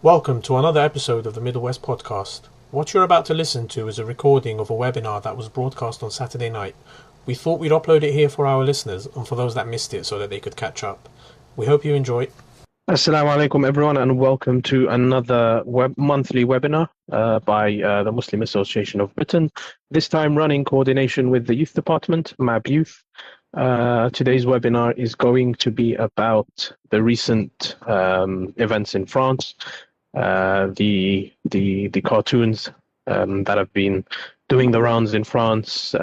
Welcome to another episode of the Middle West Podcast. What you're about to listen to is a recording of a webinar that was broadcast on Saturday night. We thought we'd upload it here for our listeners and for those that missed it so that they could catch up. We hope you enjoy. Assalamu alaikum everyone, and welcome to another monthly webinar by the Muslim Association of Britain, this time running coordination with the Youth Department, MAB Youth. Today's webinar is going to be about the recent events in France, the cartoons that have been doing the rounds in France,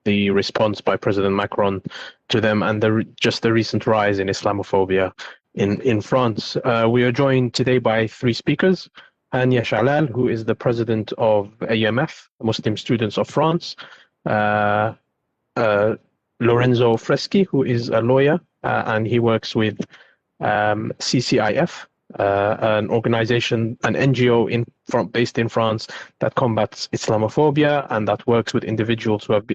the response by President Macron to them, and just the recent rise in Islamophobia in France. We are joined today by three speakers: Hania Shalal, who is the president of AMF, Muslim Students of France; Lorenzo Freschi, who is a lawyer, and he works with CCIF, an organization, an NGO based in France that combats Islamophobia and that works with individuals who have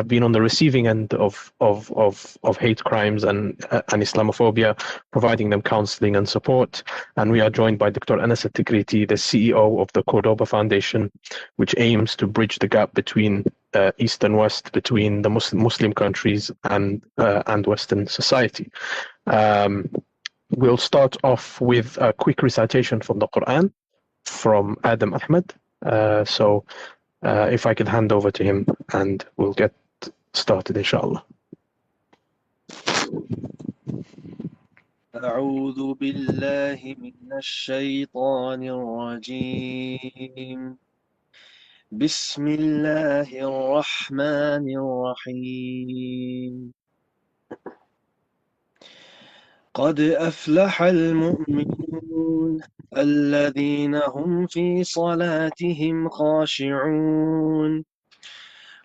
been on the receiving end of hate crimes and Islamophobia, providing them counseling and support. And we are joined by Dr. Anas Al-Tikriti, the CEO of the Cordoba Foundation, which aims to bridge the gap between East and West, between the Muslim countries and Western society. We'll start off with a quick recitation from the Quran from Adam Ahmed. So if I could hand over to him and we'll get started, inshallah. أعوذ بالله من الشيطان الرجيم بسم الله الرحمن الرحيم قد أفلح المؤمنون الذين هم في صلاتهم خاشعون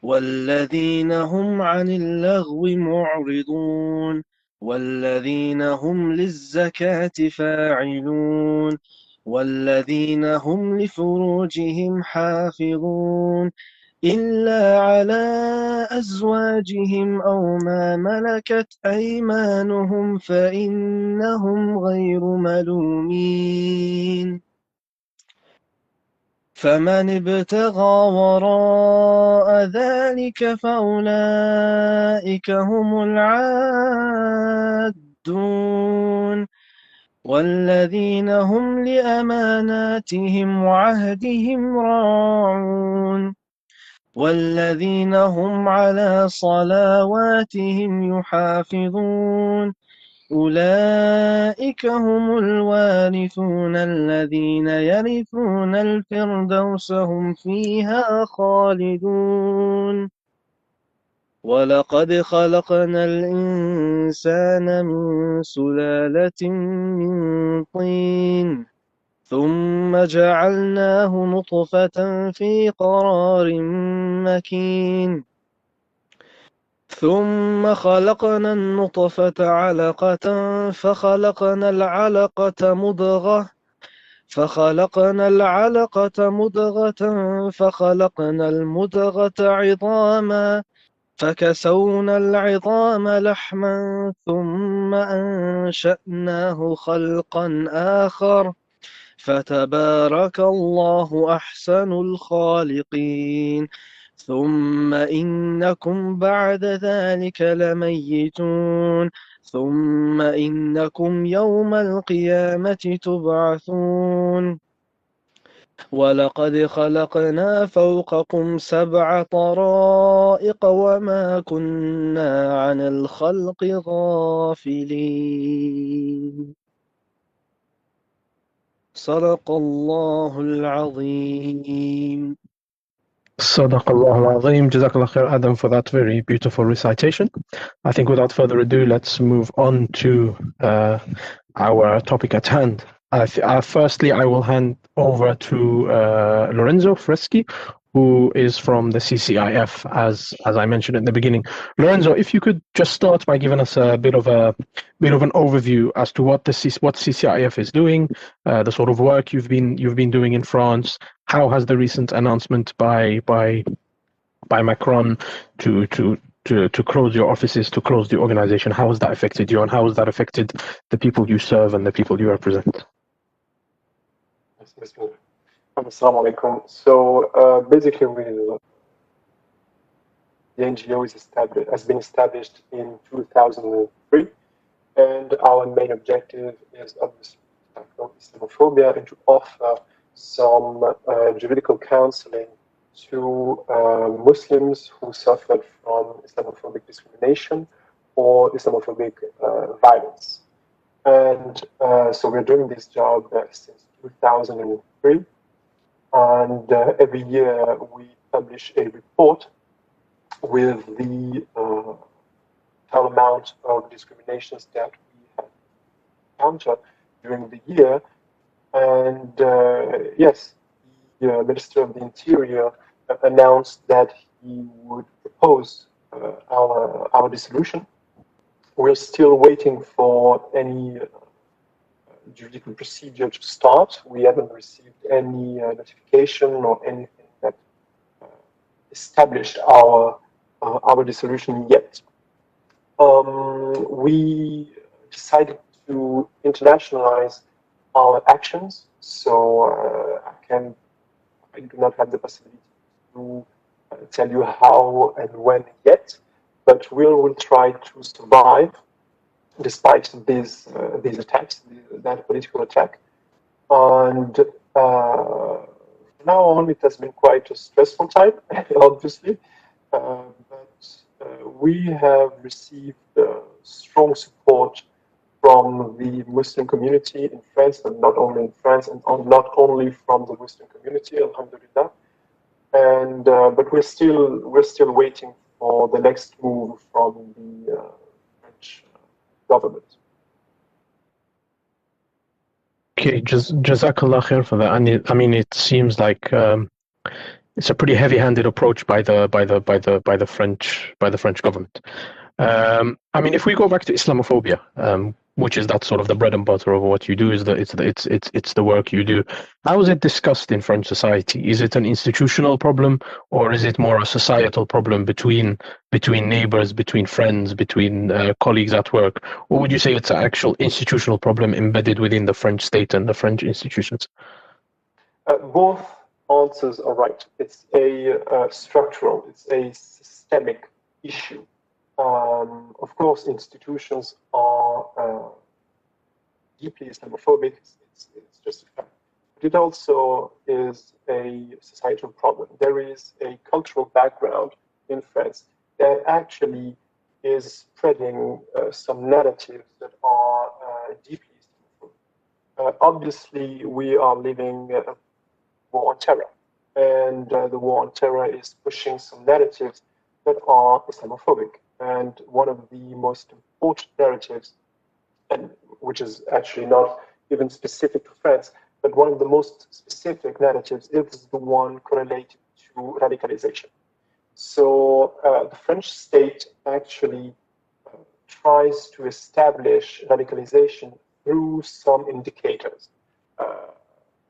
والذين هم عن اللغو معرضون والذين هم للزكاة فاعلون والذين هم لفروجهم حافظون إلا على أزواجهم أو ما ملكت أيمانهم فإنهم غير ملومين فمن ابتغى وراء ذلك فأولئك هم العادون والذين هم لأماناتهم وعهدهم راعون والذين هم على صلواتهم يحافظون أولئك هم الوارثون الذين يرثون الفردوس هم فيها خالدون ولقد خلقنا الإنسان من سلالة من طين ثم جعلناه نطفة في قرار مكين ثم خلقنا النطفة علقة فخلقنا العلقة مضغة فخلقنا المضغة عظاما فكسونا العظام لحما ثم أنشأناه خلقا آخر فتبارك الله أحسن الخالقين ثم إنكم بعد ذلك لميتون ثم إنكم يوم القيامة تبعثون ولقد خلقنا فوقكم 7 طرائق وما كنا عن الخلق غافلين صدق الله العظيم. Sadaq Allah al-Azim. Jazakallah khair, Adam, for that very beautiful recitation. I think without further ado, let's move on to our topic at hand. Firstly, I will hand over to Lorenzo Freschi, who is from the CCIF, as I mentioned in the beginning. Lorenzo, if you could just start by giving us a bit of an overview as to what CCIF is doing, the sort of work you've been doing in France. How has the recent announcement by Macron to close your offices, to close the organization, how has that affected you, and how has that affected the people you serve and the people you represent? Assalamu alaikum. So basically, the NGO has been established in 2003, and our main objective is obviously to tackle Islamophobia and to offer some juridical counseling to Muslims who suffered from Islamophobic discrimination or Islamophobic violence. And so we're doing this job since 2003. And every year we publish a report with the total amount of discriminations that we have encountered during the year. And yes, the Minister of the Interior announced that he would propose our dissolution. We're still waiting for any judicial procedure to start. We haven't received any notification or anything that established our dissolution yet. We decided to internationalize our actions, so I do not have the possibility to tell you how and when yet, but we will try to survive despite these attacks, that political attack. And now on, it has been quite a stressful time, obviously, but we have received strong support from the Muslim community in France, but not only in France, and not only from the Muslim community, alhamdulillah. And but we're still waiting for the next move from the French government. Okay, Jazakallah khair for that. And I mean, it seems like it's a pretty heavy-handed approach by the French government. I mean, if we go back to Islamophobia, which is that sort of the bread and butter of what you do, it's the work you do. How is it discussed in French society? Is it an institutional problem, or is it more a societal problem between neighbors, between friends, between colleagues at work? Or would you say it's an actual institutional problem embedded within the French state and the French institutions? Both answers are right. It's a structural, it's a systemic issue. Of course, institutions are deeply Islamophobic. It's just a fact. But it also is a societal problem. There is a cultural background in France that actually is spreading some narratives that are deeply Islamophobic. Obviously, we are living a war on terror, and the war on terror is pushing some narratives that are Islamophobic. And one of the most important narratives, and which is actually not even specific to France, but one of the most specific narratives is the one correlated to radicalization. So the French state actually tries to establish radicalization through some indicators.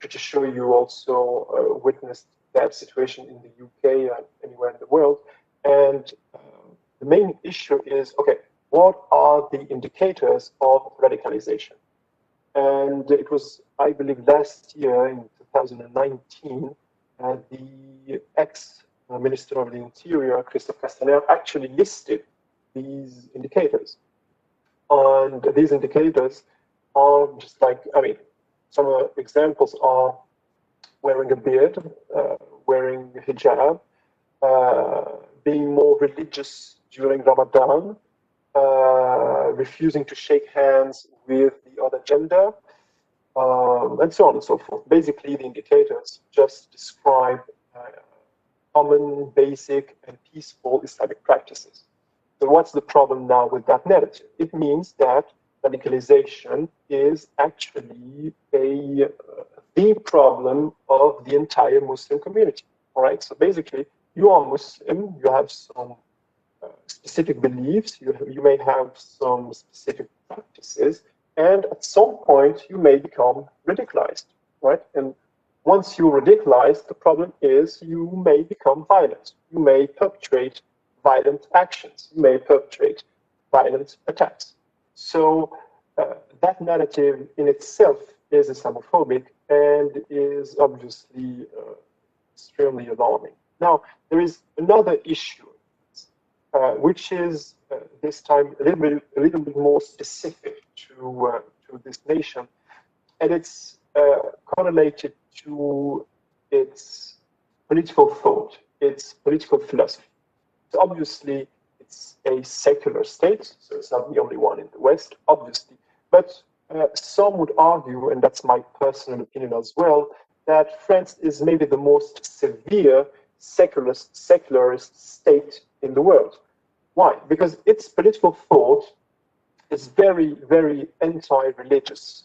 Pretty sure you also witnessed that situation in the UK and anywhere in the world. And the main issue is, okay, what are the indicators of radicalization? And it was, I believe, last year in 2019, the ex-Minister of the Interior, Christophe Castaner, actually listed these indicators. And these indicators are just like, I mean, some examples are wearing a beard, wearing a hijab, being more religious during Ramadan, refusing to shake hands with the other gender, and so on and so forth. Basically, the indicators just describe common, basic, and peaceful Islamic practices. So what's the problem now with that narrative? It means that radicalization is actually the problem of the entire Muslim community. All right. So basically, you are Muslim. You have some specific beliefs. You may have some specific practices, and at some point you may become radicalized. Right. And once you're radicalized, the problem is you may become violent. You may perpetrate violent actions. You may perpetrate violent attacks. So that narrative in itself is Islamophobic, and is obviously extremely alarming. Now, there is another issue, which is this time a little bit more specific to this nation, and it's correlated to its political thought, its political philosophy. So obviously, it's a secular state, so it's not the only one in the West, obviously. But some would argue, and that's my personal opinion as well, that France is maybe the most severe secularist state in the world. Why? Because its political thought is very, very anti-religious.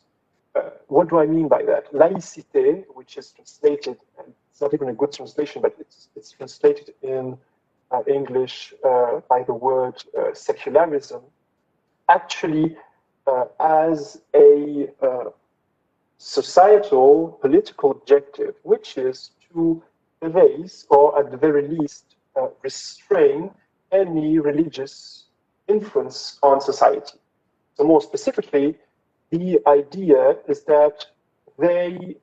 What do I mean by that? Laïcité, which is translated, and it's not even a good translation, but it's translated in English by the word secularism, actually as a societal political objective, which is to erase or at the very least restrain any religious influence on society. So more specifically, the idea is that they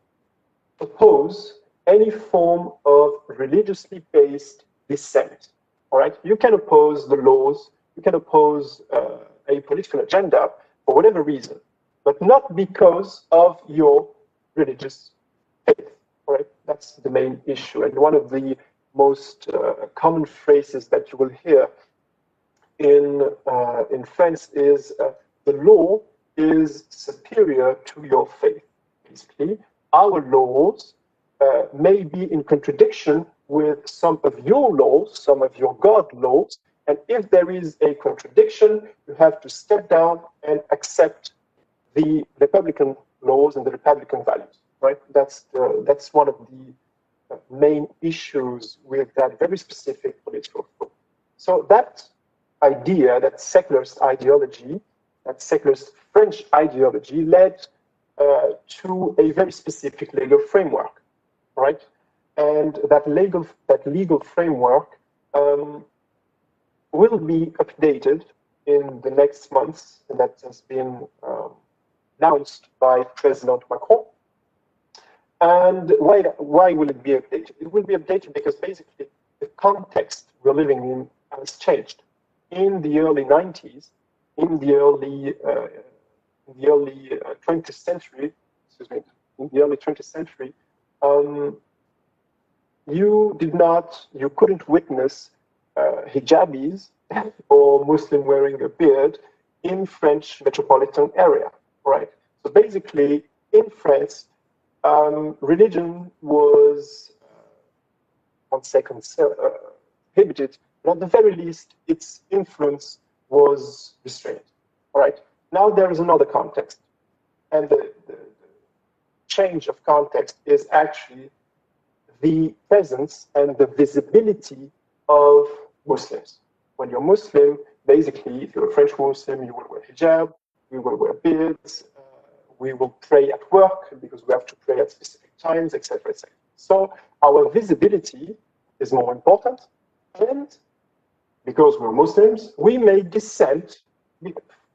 oppose any form of religiously based dissent. All right, you can oppose the laws, you can oppose a political agenda for whatever reason, but not because of your religious faith. All right, that's the main issue, and one of the most common phrases that you will hear in France is the law is superior to your faith. Basically, our laws may be in contradiction with some of your laws, some of your God laws, and if there is a contradiction, you have to step down and accept the Republican laws and the Republican values. Right? That's one of the main issues with that very specific political thought. So that idea, that secularist ideology, that secularist French ideology led to a very specific legal framework, right? And that legal framework will be updated in the next months, and that has been announced by President Macron. And why will it be updated? It will be updated because basically the context we're living in has changed. In the early 90s, in the early 20th century, in the early 20th century, you couldn't witness hijabis or Muslim wearing a beard in French metropolitan area, right? So basically, in France, religion was prohibited, but at the very least, its influence was restrained. All right. Now there is another context, and the change of context is actually the presence and the visibility of Muslims. When you're Muslim, basically, if you're a French Muslim, you will wear hijab, we will wear beards, we will pray at work because we have to pray at specific times, etc., etc. So our visibility is more important, and because we're Muslims, we may dissent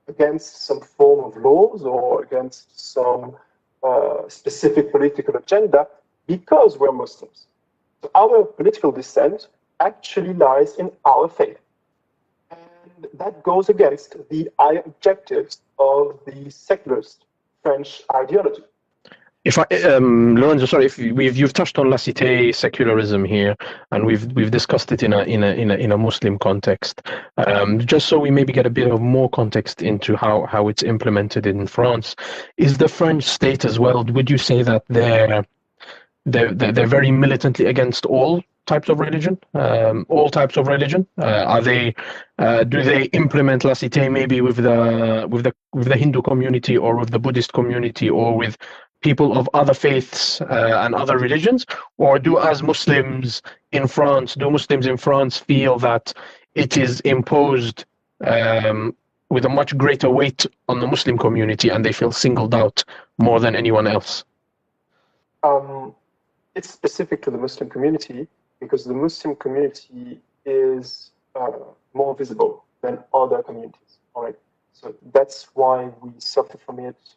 against some form of laws or against some specific political agenda because we're Muslims. So our political dissent actually lies in our faith. And that goes against the objectives of the secularist French ideology. If I, Lorenzo, sorry, if you've touched on laicite secularism here, and we've discussed it in a Muslim context. Just so we maybe get a bit of more context into how it's implemented in France, is the French state as well? Would you say that they're very militantly against all types of religion? All types of religion? Are they? Do they implement laicite maybe with the Hindu community or with the Buddhist community or with people of other faiths and other religions, or do Muslims in France feel that it is imposed with a much greater weight on the Muslim community and they feel singled out more than anyone else? It's specific to the Muslim community because the Muslim community is more visible than other communities. All right, so that's why we suffer from it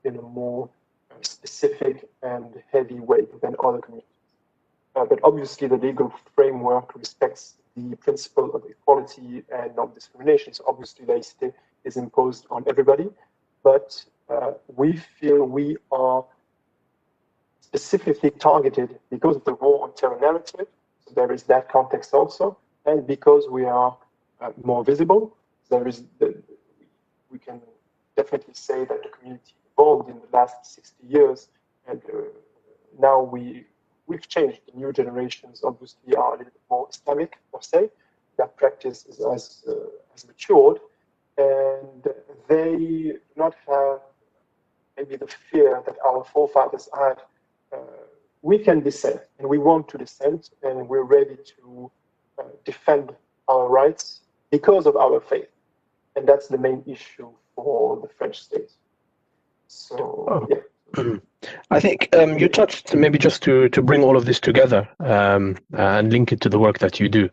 in a more specific and heavyweight than other communities. But obviously, the legal framework respects the principle of equality and non-discrimination. So obviously, laïcité is imposed on everybody, but we feel we are specifically targeted because of the war on terror narrative. So there is that context also, and because we are more visible, there is we can definitely say that the community evolved in the last 60 years, and now we've changed. The new generations obviously are a little bit more Islamic per se. That practice has matured, and they do not have maybe the fear that our forefathers had. We can dissent, and we want to dissent, and we're ready to defend our rights because of our faith. And that's the main issue for the French state. So, yeah. I think you touched, maybe just to bring all of this together and link it to the work that you do.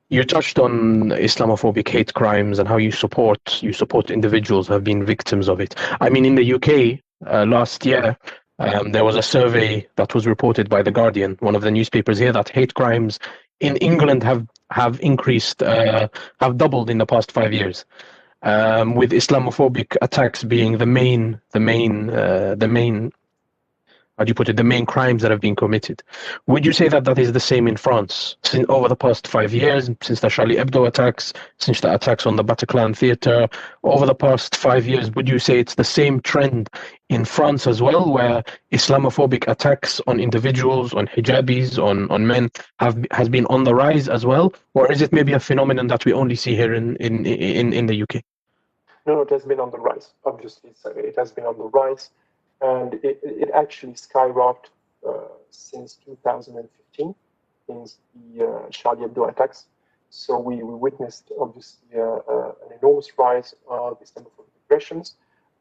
You touched on Islamophobic hate crimes and how you support individuals who have been victims of it. I mean, in the UK last year, there was a survey that was reported by The Guardian, one of the newspapers here, that hate crimes in England have increased, have doubled in the past 5 years. With Islamophobic attacks being the main, how do you put it, the main crimes that have been committed. Would you say that that is the same in France? Since over the past 5 years, since the Charlie Hebdo attacks, since the attacks on the Bataclan theatre, over the past 5 years, would you say it's the same trend in France as well, where Islamophobic attacks on individuals, on hijabis, on men has been on the rise as well? Or is it maybe a phenomenon that we only see here in the UK? No, it has been on the rise. Obviously, it has been on the rise. And it actually skyrocketed since 2015, since the Charlie Hebdo attacks. So we witnessed, obviously, an enormous rise of Islamophobic aggressions.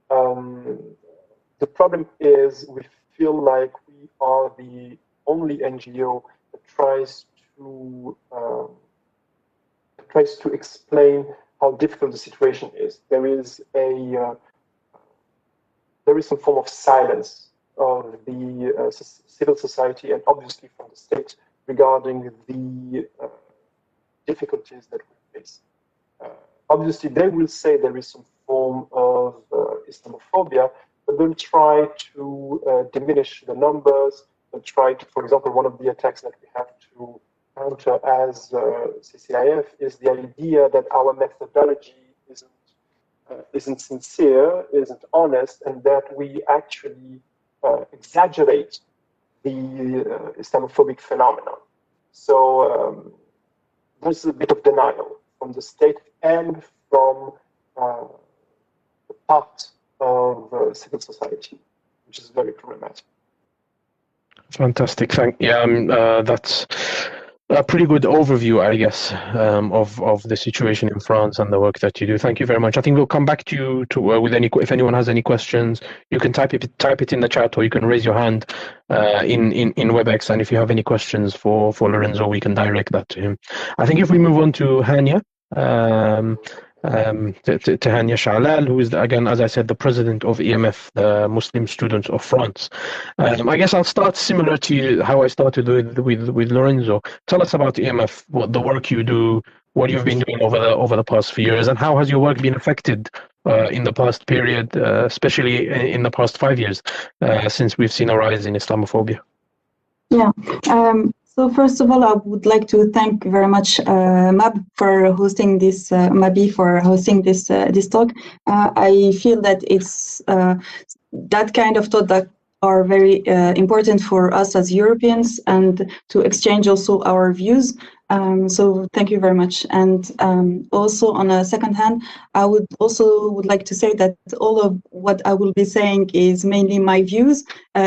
The problem is we feel like we are the only NGO that tries to explain how difficult the situation is. There is some form of silence of the civil society and obviously from the state regarding the difficulties that we face. Obviously, they will say there is some form of Islamophobia, but they'll try to diminish the numbers. They'll try to, for example, one of the attacks that we have to counter as CCIF is the idea that our methodology isn't sincere, isn't honest, and that we actually exaggerate the Islamophobic phenomenon. So there's a bit of denial from the state and from the part of civil society, which is very problematic. Fantastic. That's a pretty good overview, I guess, of the situation in France and the work that you do. Thank you very much. I think we'll come back to you with if anyone has any questions, you can type it in the chat, or you can raise your hand in WebEx. And if you have any questions for Lorenzo, we can direct that to him. I think if we move on to Hania. To Hania Shalal, who is, again, as I said, the president of EMF, the Muslim Students of France. I guess I'll start similar to how I started with Lorenzo. Tell us about EMF, what the work you do, what you've been doing over the past few years, and how has your work been affected in the past period, especially in the past 5 years, since we've seen a rise in Islamophobia. Yeah. So first of all, I would like to thank very much MAB for hosting this, Mabi for hosting this talk. I feel that it's that kind of thought that are very important for us as Europeans, and to exchange also our views. So thank you very much. And also on a second hand, I would like to say that all of what I will be saying is mainly my views.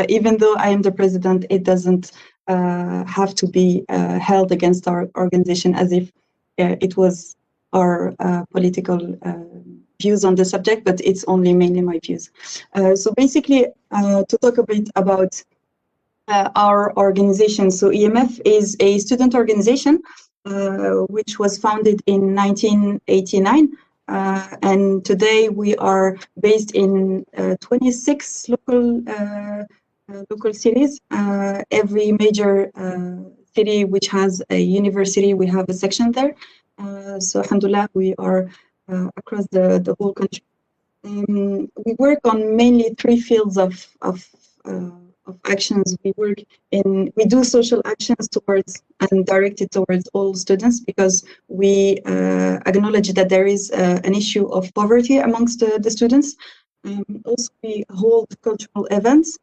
Even though I am the president, it doesn't have to be held against our organization as if it was our political views on the subject, but it's only mainly my views. So basically, to talk a bit about our organization. So EMF is a student organization which was founded in 1989 and today we are based in 26 local cities. Every major city which has a university, we have a section there. So alhamdulillah, we are across the whole country. We work on mainly three fields of actions. We do social actions towards and directed towards all students, because we acknowledge that there is an issue of poverty amongst the students. Also, we hold cultural events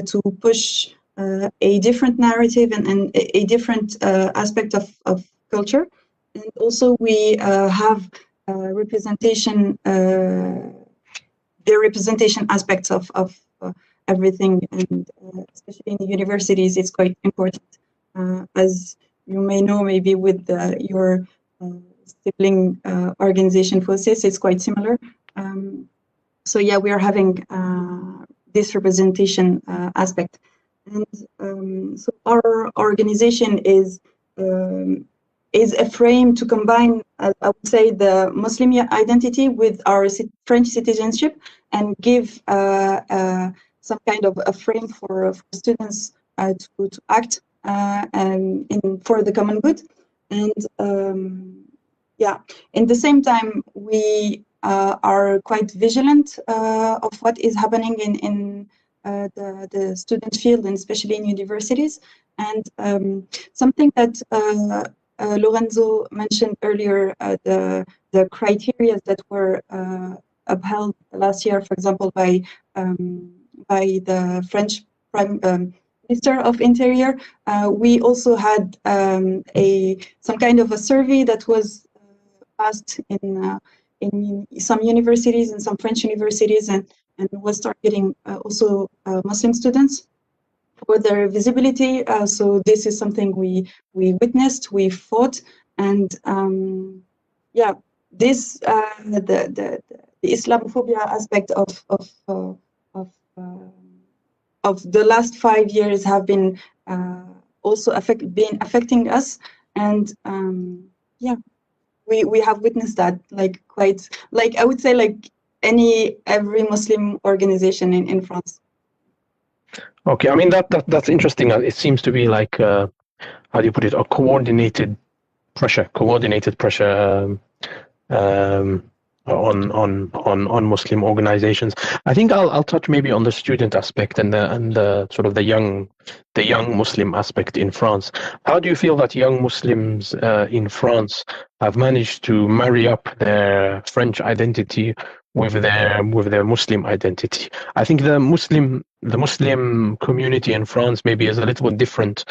to push a different narrative and a different aspect of culture. And also we have representation, the representation aspects of everything, and especially in the universities, it's quite important. As you may know, maybe with your sibling organization process, it's quite similar. So yeah, we are having this representation aspect. And so our organization is a frame to combine, I would say, the Muslim identity with our French citizenship, and give some kind of a frame for students to act for the common good. And yeah, in the same time, we are quite vigilant of what is happening in the student field, and especially in universities. And something that Lorenzo mentioned earlier, the criteria that were upheld last year, for example, by the French Prime Minister of Interior. We also had some kind of a survey that was passed in some universities, in some French universities, and was targeting also Muslim students for their visibility. So this is something we witnessed, we fought, and yeah, this the Islamophobia aspect of the last 5 years have been also affecting us, and yeah, we have witnessed that, quite, I would say, like every Muslim organization in France. Okay, I mean that's interesting. It seems to be like how do you put it? A coordinated pressure on Muslim organizations. I think I'll touch maybe on the student aspect and the sort of the young Muslim aspect in France. How do you feel that young Muslims in France have managed to marry up their French identity with their Muslim identity? I think the Muslim community in France maybe is a little bit different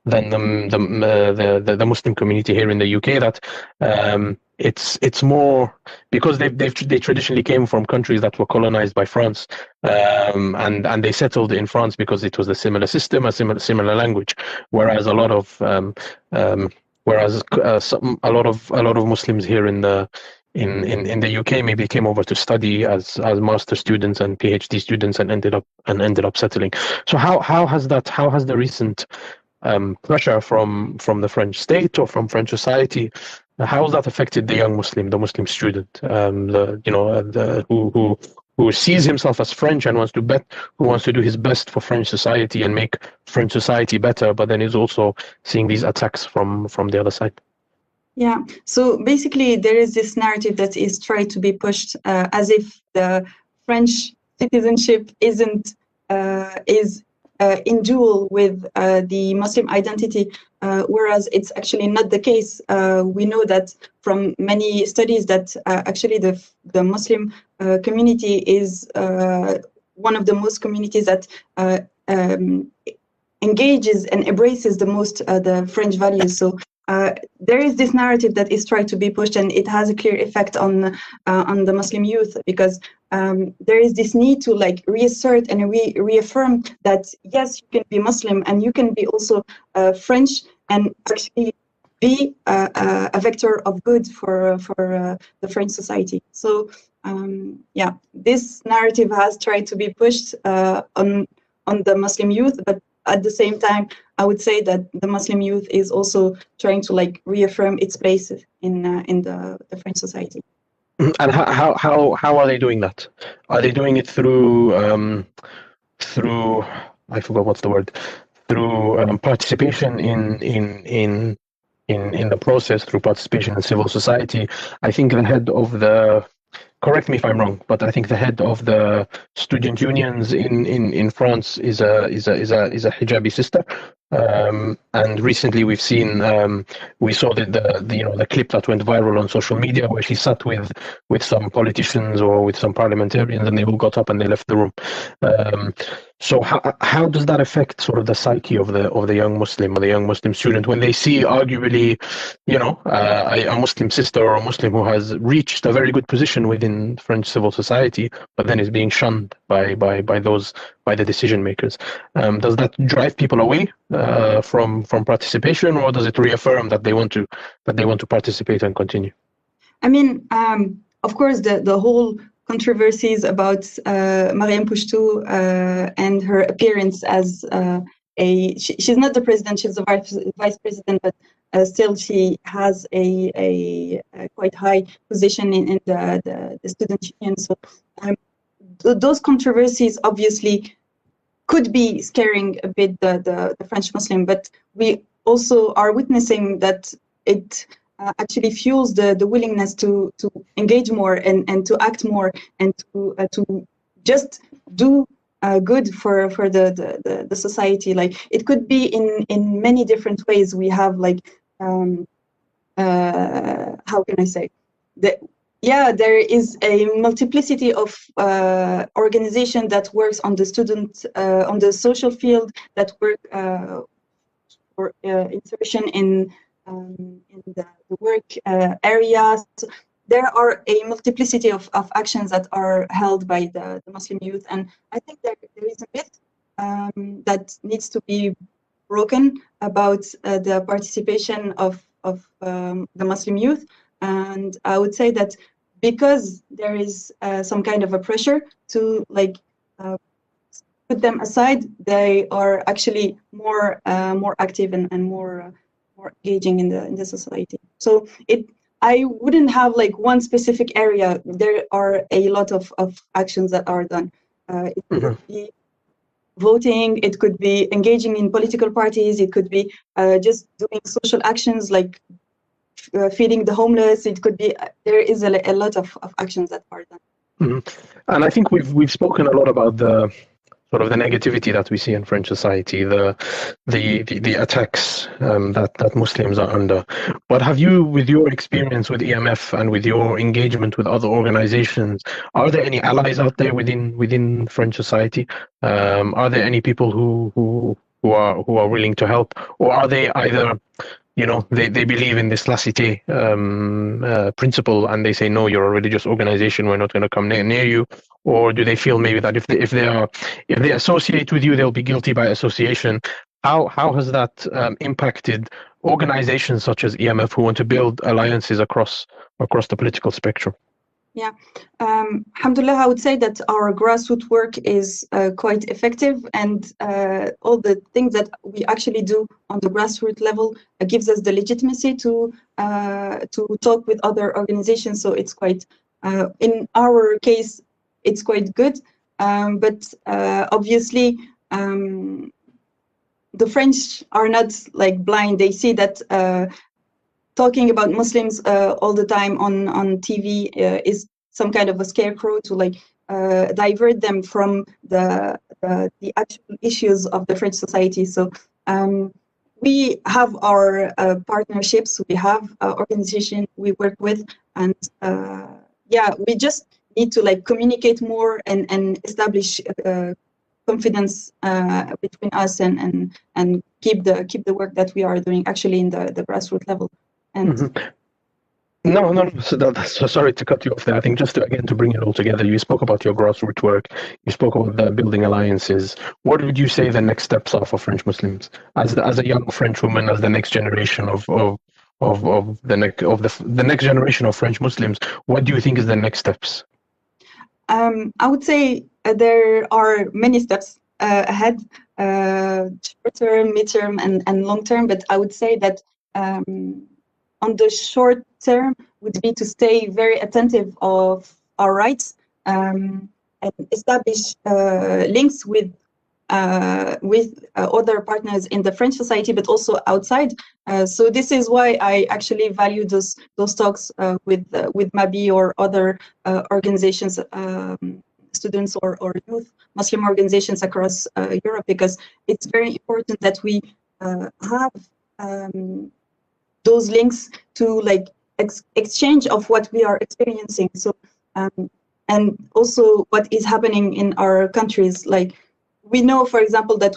than the Muslim community here in the UK. That it's more because they traditionally came from countries that were colonized by France, and they settled in France because it was a similar system, a similar language. Whereas a lot of Muslims here in the UK maybe came over to study as master students and PhD students and ended up settling. So how has the recent pressure from the French state or from French society, how has that affected the young Muslim, the Muslim student, who sees himself as French and wants to do his best for French society and make French society better, but then is also seeing these attacks from the other side? Yeah, so basically there is this narrative that is tried to be pushed as if the French citizenship is in duel with the Muslim identity, whereas it's actually not the case. We know that from many studies that actually the Muslim community is one of the most communities that engages and embraces the most the French values. So there is this narrative that is tried to be pushed, and it has a clear effect on the Muslim youth, because there is this need to reassert and reaffirm that yes, you can be Muslim and you can be also French and actually be a vector of good for the French society. So yeah, this narrative has tried to be pushed on the Muslim youth, but at the same time, I would say that the Muslim youth is also trying to reaffirm its place in the French society. And how are they doing that? Are they doing it through I forgot what's the word, through participation in the process, through participation in civil society? I think the head of the, correct me if I'm wrong, but I think the head of the student unions in France is a hijabi sister. And recently we saw the clip that went viral on social media where she sat with some politicians or with some parliamentarians, and they all got up and they left the room. So how does that affect sort of the psyche of the young Muslim or the young Muslim student when they see arguably, a Muslim sister or a Muslim who has reached a very good position within French civil society, but then is being shunned by the decision makers? Does that drive people away from participation, or does it reaffirm that they want to participate and continue? I mean, of course, the whole controversies about Mariam Pouchtou and her appearance as she's not the president, she's the vice president, but still she has a quite high position in the student union. So those controversies obviously could be scaring a bit the French Muslim, but we also are witnessing that it actually fuels the willingness to engage more and to act more and to just do good for the society. Like it could be in many different ways. We have like how can I say that? Yeah, there is a multiplicity of organization that works on the student, on the social field, that work for insertion in the work areas. There are a multiplicity of actions that are held by the Muslim youth, and I think there is a myth that needs to be broken about the participation of the Muslim youth. And I would say that because there is some kind of a pressure to put them aside, they are actually more active and more engaging in the society. So I wouldn't have like one specific area. There are a lot of actions that are done. It could be voting, it could be engaging in political parties, it could be just doing social actions like feeding the homeless. It could be there is a lot of actions that are done. And I think we've spoken a lot about the sort of the negativity that we see in French society, the attacks that Muslims are under. But have you, with your experience with EMF and with your engagement with other organizations, are there any allies out there within French society? Are there any people who are willing to help, or are they either, they believe in this laicité principle and they say, no, you're a religious organization, we're not going to come near you? Or do they feel maybe that if they associate with you, they'll be guilty by association? How has that impacted organizations such as EMF who want to build alliances across the political spectrum? Yeah, alhamdulillah, I would say that our grassroots work is quite effective, and all the things that we actually do on the grassroots level gives us the legitimacy to talk with other organizations. So it's quite, in our case, it's quite good. But obviously, the French are not like blind. They see that talking about Muslims all the time on TV is some kind of a scarecrow to divert them from the actual issues of the French society. So we have our partnerships, we have organization we work with, and we just need to communicate more and establish confidence between us and keep the work that we are doing actually in the grassroots level. And No. So sorry to cut you off there. I think just to bring it all together, you spoke about your grassroots work. You spoke about the building alliances. What would you say the next steps are for French Muslims as a young French woman, as the next generation of the next generation of French Muslims? What do you think is the next steps? I would say there are many steps ahead, short term, mid term, and long term. But I would say that on the short term would be to stay very attentive of our rights, and establish links with other partners in the French society, but also outside. So this is why I actually value those talks with Mabi or other organizations, students or youth Muslim organizations across Europe, because it's very important that we have those links to like exchange of what we are experiencing. So and also what is happening in our countries. Like, we know, for example, that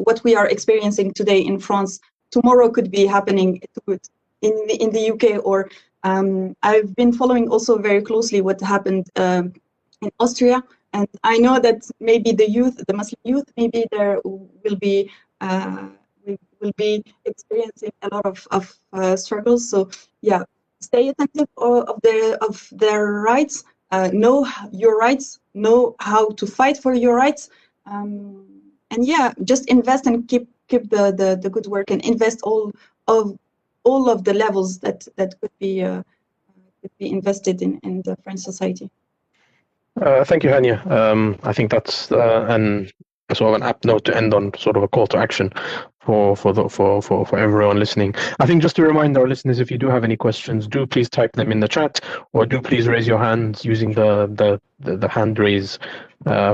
what we are experiencing today in France, tomorrow could be happening in the UK. Or I've been following also very closely what happened in Austria, and I know that maybe the Muslim youth, maybe there will be experiencing a lot of struggles. So yeah, stay attentive of their rights. Know your rights, know how to fight for your rights, and yeah, just invest and keep the good work, and invest all of the levels that could be invested in the French society. Thank you, Hania. I think that's an sort of an apt note to end on, sort of a call to action for everyone listening. I think just to remind our listeners, if you do have any questions, do please type them in the chat, or do please raise your hands using the hand raise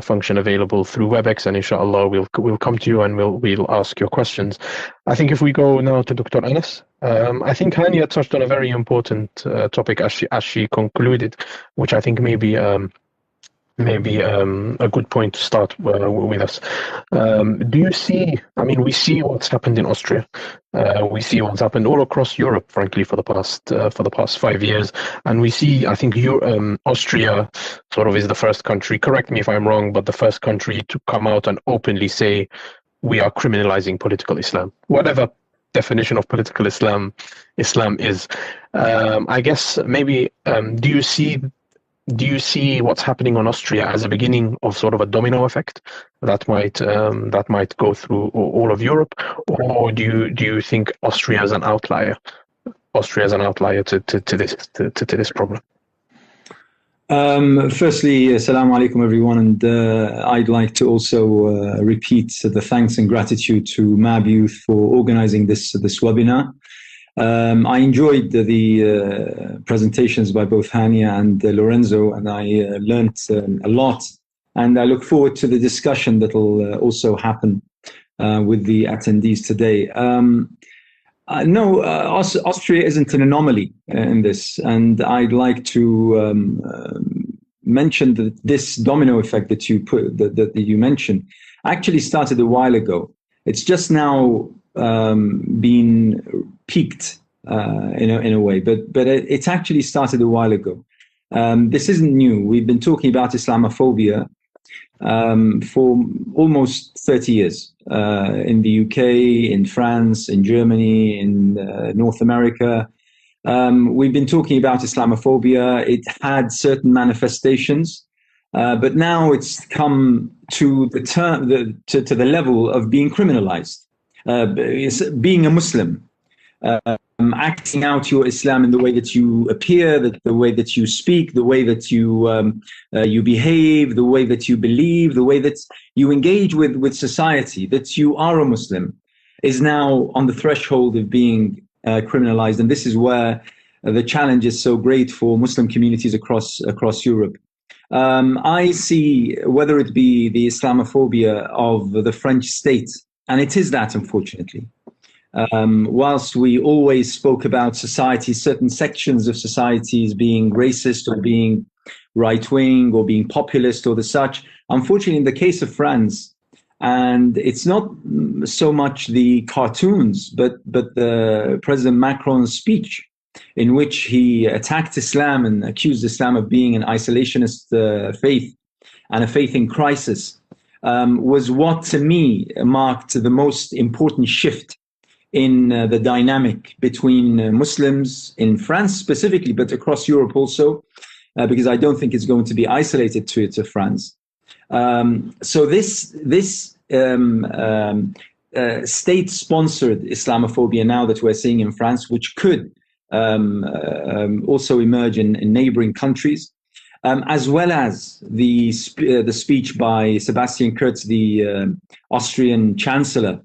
function available through WebEx, and inshallah we'll come to you and we'll ask your questions. I think if we go now to Dr. Anas, I think Hania touched on a very important topic as she concluded, which I think maybe a good point to start with us. Do you see, I mean, we see what's happened in Austria. We see what's happened all across Europe, frankly, for the past 5 years. And we see, I think Austria sort of is the first country, correct me if I'm wrong, but the first country to come out and openly say, we are criminalizing political Islam, whatever definition of political Islam is. I guess maybe, do you see what's happening on Austria as a beginning of sort of a domino effect that might go through all of Europe, or do you think Austria is an outlier? To this problem. Firstly, assalamu alaikum everyone, and I'd like to also repeat the thanks and gratitude to MAB Youth for organizing this webinar. I enjoyed the presentations by both Hania and Lorenzo, and I learned a lot, and I look forward to the discussion that will also happen with the attendees today. No, Austria isn't an anomaly in this, and I'd like to mention that this domino effect that you mentioned actually started a while ago. It's just now been peaked in a way, but it's actually started a while ago. This isn't new. We've been talking about Islamophobia for almost 30 years in the UK, in France, in Germany, in North America. We've been talking about Islamophobia. It had certain manifestations, but now it's come to the level of being criminalized. Being a Muslim, acting out your Islam in the way that you appear, the way that you speak, the way that you behave, the way that you believe, the way that you engage with society, that you are a Muslim, is now on the threshold of being criminalized. And this is where the challenge is so great for Muslim communities across Europe. I see, whether it be the Islamophobia of the French state, and it is that, unfortunately. Whilst we always spoke about society, certain sections of societies being racist or being right-wing or being populist or the such, unfortunately, in the case of France, and it's not so much the cartoons, but the President Macron's speech, in which he attacked Islam and accused Islam of being an isolationist faith and a faith in crisis, was what, to me, marked the most important shift in the dynamic between Muslims in France specifically, but across Europe also, because I don't think it's going to be isolated to France. So this state-sponsored Islamophobia now that we're seeing in France, which could also emerge in neighboring countries, as well as the speech by Sebastian Kurz, the Austrian Chancellor,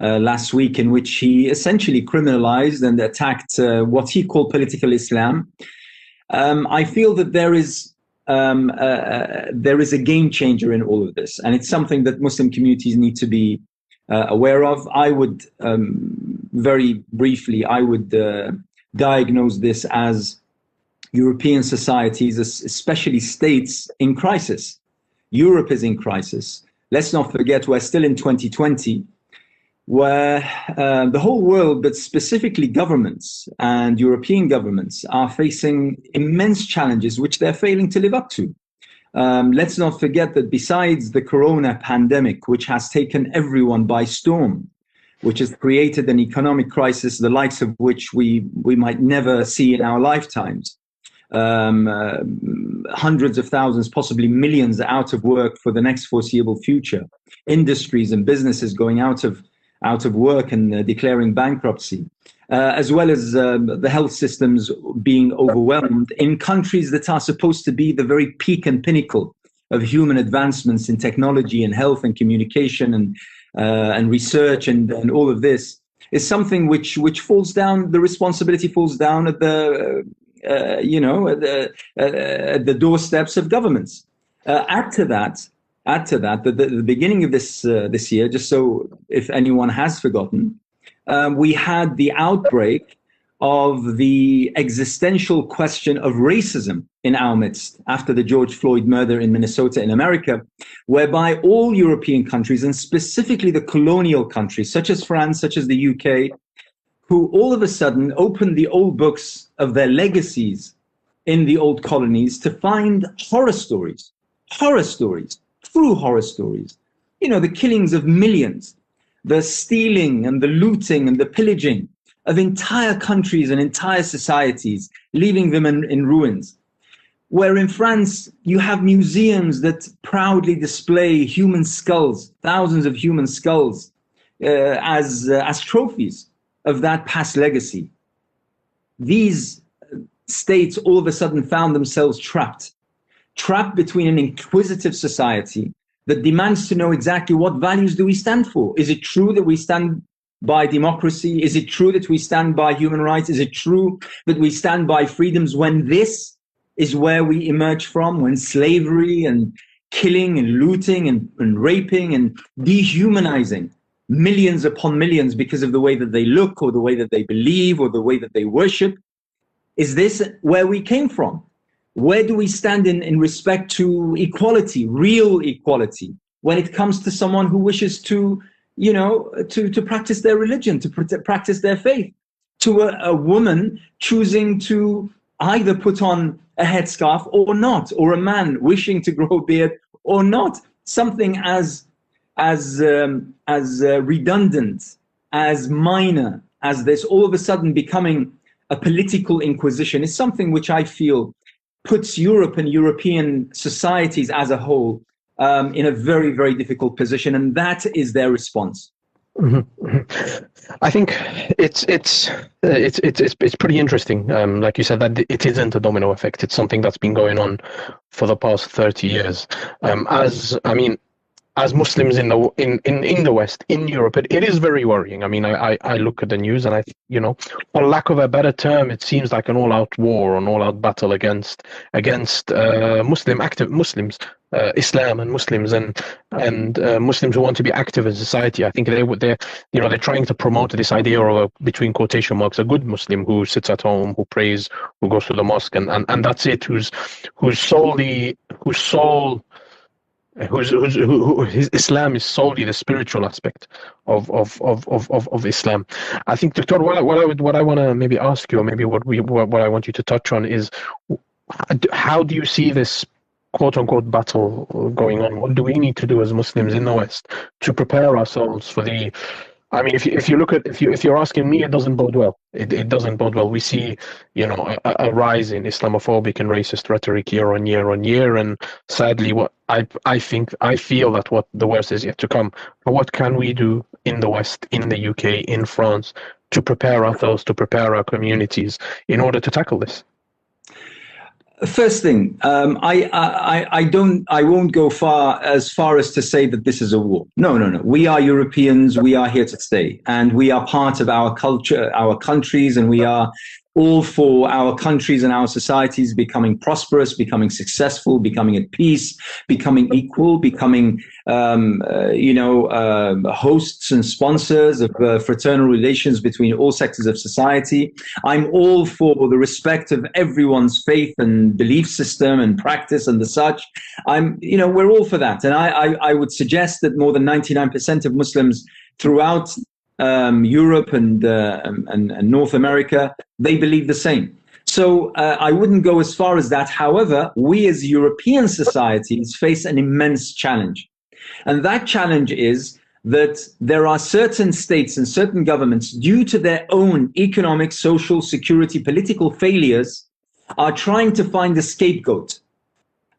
last week, in which he essentially criminalized and attacked what he called political Islam. I feel that there is a game changer in all of this, and it's something that Muslim communities need to be aware of. I would, very briefly, I would diagnose this as European societies, especially states, in crisis. Europe is in crisis. Let's not forget we're still in 2020, where the whole world, but specifically governments and European governments, are facing immense challenges which they're failing to live up to. Let's not forget that besides the corona pandemic, which has taken everyone by storm, which has created an economic crisis, the likes of which we might never see in our lifetimes, hundreds of thousands, possibly millions out of work for the next foreseeable future, industries and businesses going out of work and declaring bankruptcy, as well as the health systems being overwhelmed in countries that are supposed to be the very peak and pinnacle of human advancements in technology and health and communication and research and all of this, is something which falls down. The responsibility falls down at the at the doorsteps of governments. Add to that, the beginning of this year, just so if anyone has forgotten, we had the outbreak of the existential question of racism in our midst after the George Floyd murder in Minnesota in America, whereby all European countries, and specifically the colonial countries, such as France, such as the UK, who all of a sudden opened the old books of their legacies in the old colonies to find horror stories, true horror stories. You know, the killings of millions, the stealing and the looting and the pillaging of entire countries and entire societies, leaving them in ruins. Where in France, you have museums that proudly display human skulls, thousands of human skulls, as trophies of that past legacy. These states all of a sudden found themselves trapped between an inquisitive society that demands to know exactly what values do we stand for. Is it true that we stand by democracy? Is it true that we stand by human rights? Is it true that we stand by freedoms, when this is where we emerge from, when slavery and killing and looting and raping and dehumanizing millions upon millions because of the way that they look or the way that they believe or the way that they worship? Is this where we came from? Where do we stand in respect to equality, real equality, when it comes to someone who wishes to, to practice their religion, to practice their faith, to a woman choosing to either put on a headscarf or not, or a man wishing to grow a beard or not? Something as redundant, as minor as this, all of a sudden becoming a political inquisition, is something which I feel puts Europe and European societies as a whole in a very, very difficult position, and that is their response. I think it's pretty interesting. Like you said, that it isn't a domino effect. It's something that's been going on for the past 30 years. As Muslims in the West, in Europe, it is very worrying. I mean, I look at the news and for lack of a better term, it seems like an all-out war, an all-out battle against Muslims, Islam and Muslims and Muslims who want to be active in society. I think they're trying to promote this idea of between quotation marks, a good Muslim who sits at home, who prays, who goes to the mosque, and that's it. His Islam is solely the spiritual aspect of Islam. I think, Doctor, what I want to maybe ask you, or maybe what I want you to touch on, is how do you see this quote unquote battle going on? What do we need to do as Muslims in the West to prepare ourselves for the? I mean, if you're asking me, it doesn't bode well. It doesn't bode well. We see, a rise in Islamophobic and racist rhetoric year on year, and sadly, what I feel that what the worst is yet to come. But what can we do in the West, in the UK, in France, to prepare ourselves, to prepare our communities in order to tackle this? First thing, I won't go as far as to say that this is a war. No. We are Europeans. We are here to stay, and we are part of our culture, our countries, and we are all for our countries and our societies becoming prosperous, becoming successful, becoming at peace, becoming equal, becoming, hosts and sponsors of fraternal relations between all sectors of society. I'm all for the respect of everyone's faith and belief system and practice and the such. We're all for that. And I would suggest that more than 99% of Muslims throughout Europe and North America, they believe the same. So I wouldn't go as far as that. However, we as European societies face an immense challenge. And that challenge is that there are certain states and certain governments, due to their own economic, social, security, political failures, are trying to find a scapegoat.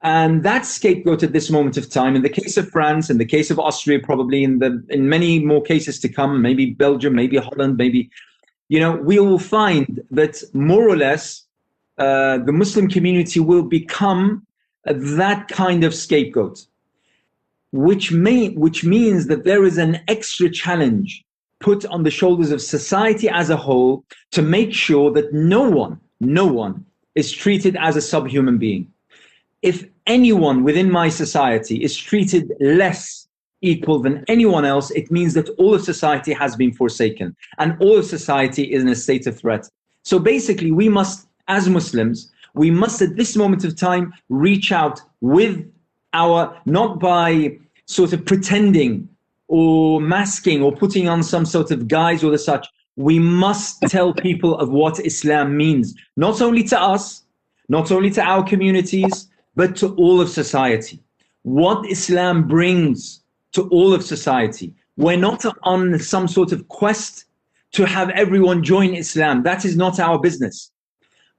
And that scapegoat at this moment of time, in the case of France, in the case of Austria, probably in many more cases to come, maybe Belgium, maybe Holland, maybe, we will find that more or less the Muslim community will become that kind of scapegoat, which means that there is an extra challenge put on the shoulders of society as a whole to make sure that no one is treated as a subhuman being. If anyone within my society is treated less equal than anyone else, it means that all of society has been forsaken and all of society is in a state of threat. So basically, we must, as Muslims, we must at this moment of time reach out with our, not by sort of pretending or masking or putting on some sort of guise or the such. We must tell people of what Islam means, not only to us, not only to our communities, but to all of society. What Islam brings to all of society. We're not on some sort of quest to have everyone join Islam. That is not our business.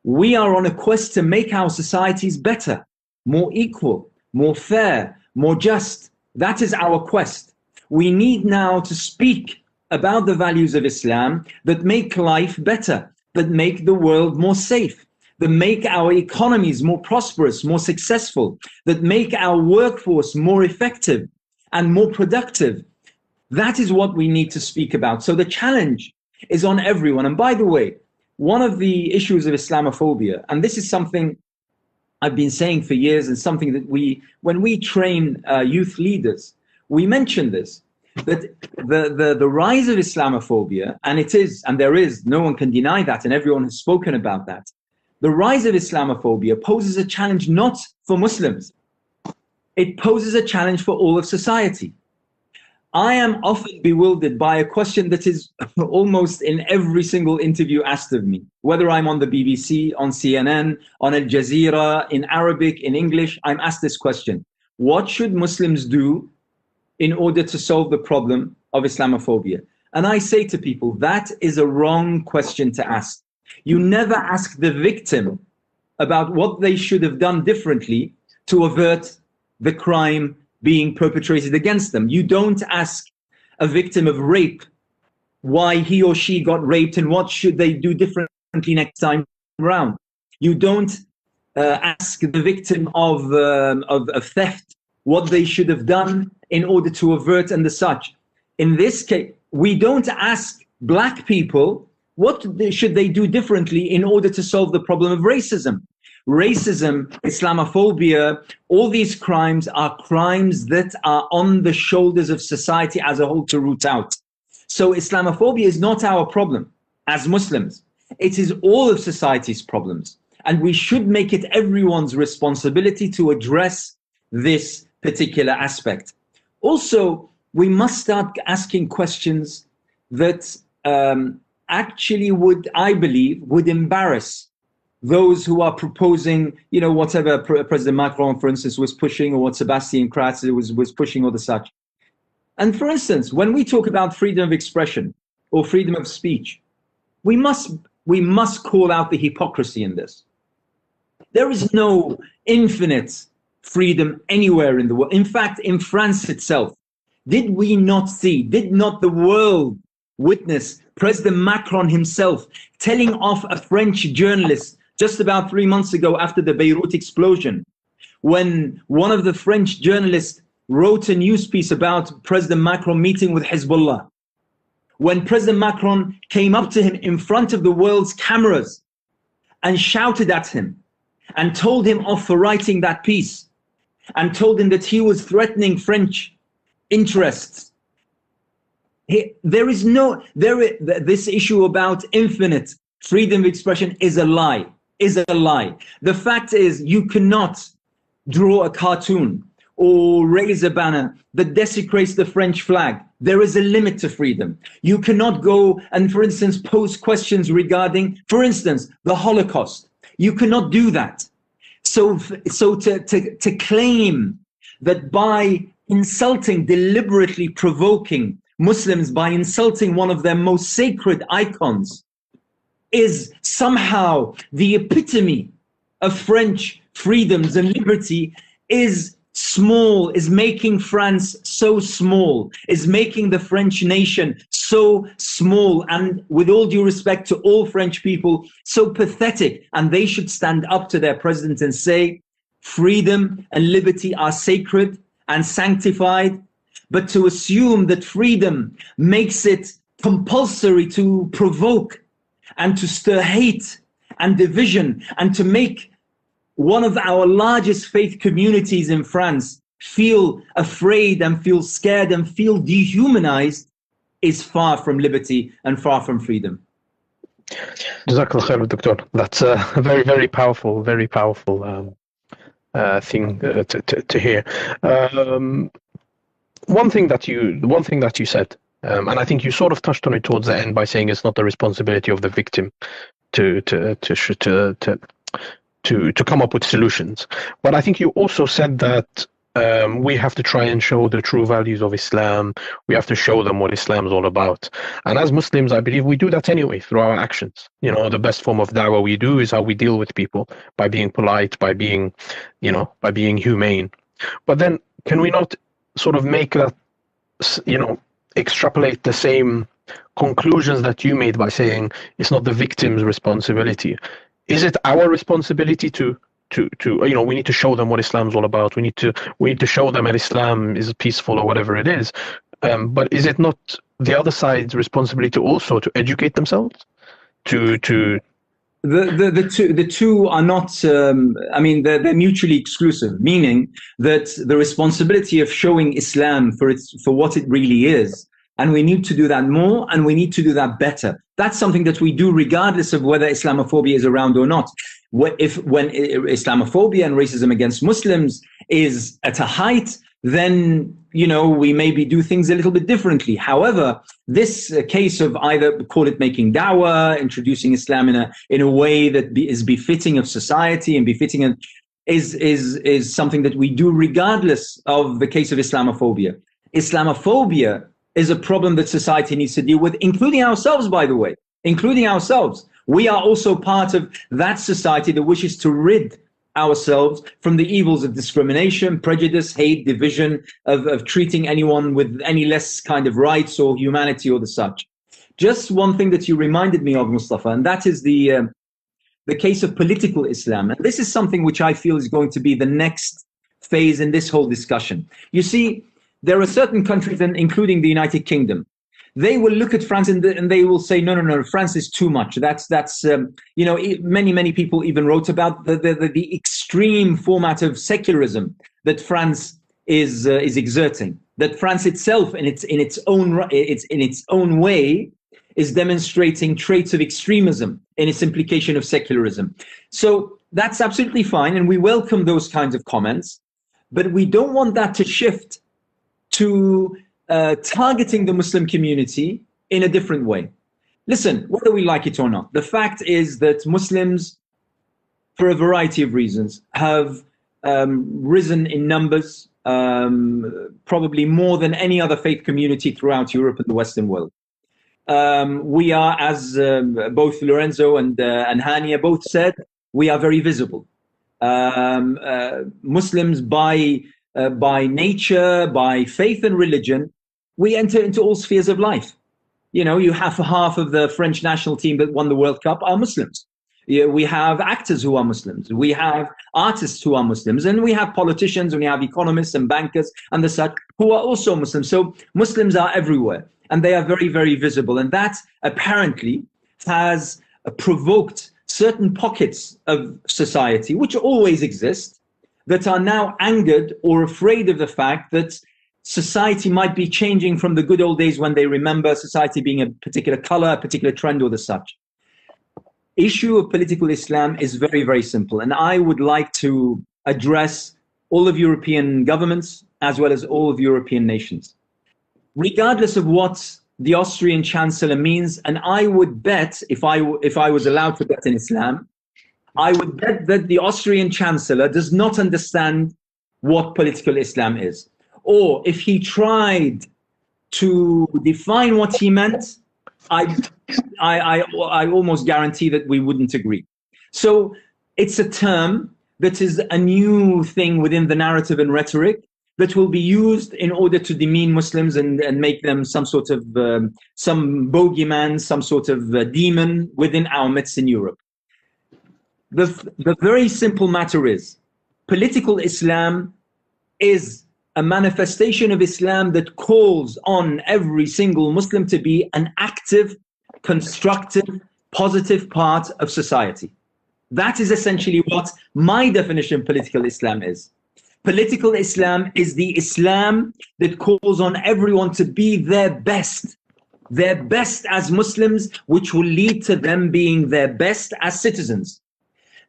We are on a quest to make our societies better, more equal, more fair, more just. That is our quest. We need now to speak about the values of Islam that make life better, that make the world more safe, that make our economies more prosperous, more successful, that make our workforce more effective and more productive. That is what we need to speak about. So the challenge is on everyone. And by the way, one of the issues of Islamophobia, and this is something I've been saying for years and something that when we train youth leaders, we mention this, that the rise of Islamophobia, and there is, no one can deny that, and everyone has spoken about that. The rise of Islamophobia poses a challenge not for Muslims. It poses a challenge for all of society. I am often bewildered by a question that is almost in every single interview asked of me, whether I'm on the BBC, on CNN, on Al Jazeera, in Arabic, in English, I'm asked this question. What should Muslims do in order to solve the problem of Islamophobia? And I say to people, that is a wrong question to ask. You never ask the victim about what they should have done differently to avert the crime being perpetrated against them. You don't ask a victim of rape why he or she got raped and what should they do differently next time around. You don't ask the victim of theft what they should have done in order to avert and the such. In this case, we don't ask black people what should they do differently in order to solve the problem of racism. Racism, Islamophobia, all these crimes are crimes that are on the shoulders of society as a whole to root out. So Islamophobia is not our problem as Muslims. It is all of society's problems. And we should make it everyone's responsibility to address this particular aspect. Also, we must start asking questions that actually would, I believe, would embarrass those who are proposing, whatever President Macron, for instance, was pushing, or what Sebastian Kratz was pushing, or the such. And for instance, when we talk about freedom of expression or freedom of speech, we must call out the hypocrisy in this. There is no infinite freedom anywhere in the world. In fact, in France itself, did not the world witness President Macron himself telling off a French journalist just about 3 months ago after the Beirut explosion, when one of the French journalists wrote a news piece about President Macron meeting with Hezbollah, when President Macron came up to him in front of the world's cameras and shouted at him and told him off for writing that piece and told him that he was threatening French interests. This issue about infinite freedom of expression is a lie, The fact is, you cannot draw a cartoon or raise a banner that desecrates the French flag. There is a limit to freedom. You cannot go and, for instance, pose questions regarding, for instance, the Holocaust. You cannot do that. So to claim that by insulting, deliberately provoking Muslims, by insulting one of their most sacred icons, is somehow the epitome of French freedoms and liberty is small, is making France so small, is making the French nation so small, and with all due respect to all French people, so pathetic. And they should stand up to their president and say, freedom and liberty are sacred and sanctified, but to assume that freedom makes it compulsory to provoke and to stir hate and division and to make one of our largest faith communities in France feel afraid and feel scared and feel dehumanized is far from liberty and far from freedom. Jazakallah khair, Doctor. That's a very, very powerful thing to hear. One thing that you said, and I think you sort of touched on it towards the end by saying it's not the responsibility of the victim to come up with solutions. But I think you also said that we have to try and show the true values of Islam. We have to show them what Islam is all about. And as Muslims, I believe we do that anyway through our actions. You know, the best form of da'wah we do is how we deal with people, by being polite, by being humane. But then can we not sort of make that, extrapolate the same conclusions that you made by saying it's not the victim's responsibility? Is it our responsibility to we need to show them what Islam's all about. We need to show them that Islam is peaceful or whatever it is. But is it not the other side's responsibility also to educate themselves? The two are not. They're mutually exclusive. Meaning that the responsibility of showing Islam for what it really is, and we need to do that more, and we need to do that better. That's something that we do regardless of whether Islamophobia is around or not. When Islamophobia and racism against Muslims is at a height, then we maybe do things a little bit differently. However, this case of either call it making da'wah, introducing Islam in a way that is befitting of society and befitting is something that we do regardless of the case of Islamophobia. Islamophobia is a problem that society needs to deal with, including ourselves, by the way, including ourselves. We are also part of that society that wishes to rid ourselves from the evils of discrimination, prejudice, hate, division, of treating anyone with any less kind of rights or humanity or the such. Just one thing that you reminded me of, Mustafa, and that is the case of political Islam. And this is something which I feel is going to be the next phase in this whole discussion. You see, there are certain countries, including the United Kingdom, they will look at France and they will say, no, France is too much. That's many people even wrote about the extreme format of secularism that France is exerting. That France itself, in its own way, is demonstrating traits of extremism in its implication of secularism. So that's absolutely fine, and we welcome those kinds of comments, but we don't want that to shift to targeting the Muslim community in a different way. Listen, whether we like it or not, the fact is that Muslims, for a variety of reasons, have risen in numbers, probably more than any other faith community throughout Europe and the Western world. We are, as both Lorenzo and Hania both said, we are very visible. Muslims by nature, by faith and religion, we enter into all spheres of life. You know, you have half of the French national team that won the World Cup are Muslims. Yeah, we have actors who are Muslims. We have artists who are Muslims, and we have politicians, and we have economists and bankers and the such who are also Muslims. So Muslims are everywhere, and they are very, very visible. And that apparently has provoked certain pockets of society, which always exist, that are now angered or afraid of the fact that society might be changing from the good old days when they remember society being a particular color, a particular trend, or the such. Issue of political Islam is very, very simple. And I would like to address all of European governments as well as all of European nations. Regardless of what the Austrian Chancellor means, and I would bet, if I was allowed to bet in Islam, I would bet that the Austrian Chancellor does not understand what political Islam is. Or if he tried to define what he meant, I almost guarantee that we wouldn't agree. So it's a term that is a new thing within the narrative and rhetoric that will be used in order to demean Muslims and make them some sort of, some bogeyman, some sort of demon within our midst in Europe. The very simple matter is, political Islam is a manifestation of Islam that calls on every single Muslim to be an active, constructive, positive part of society. That is essentially what my definition of political Islam is. Political Islam is the Islam that calls on everyone to be their best as Muslims, which will lead to them being their best as citizens.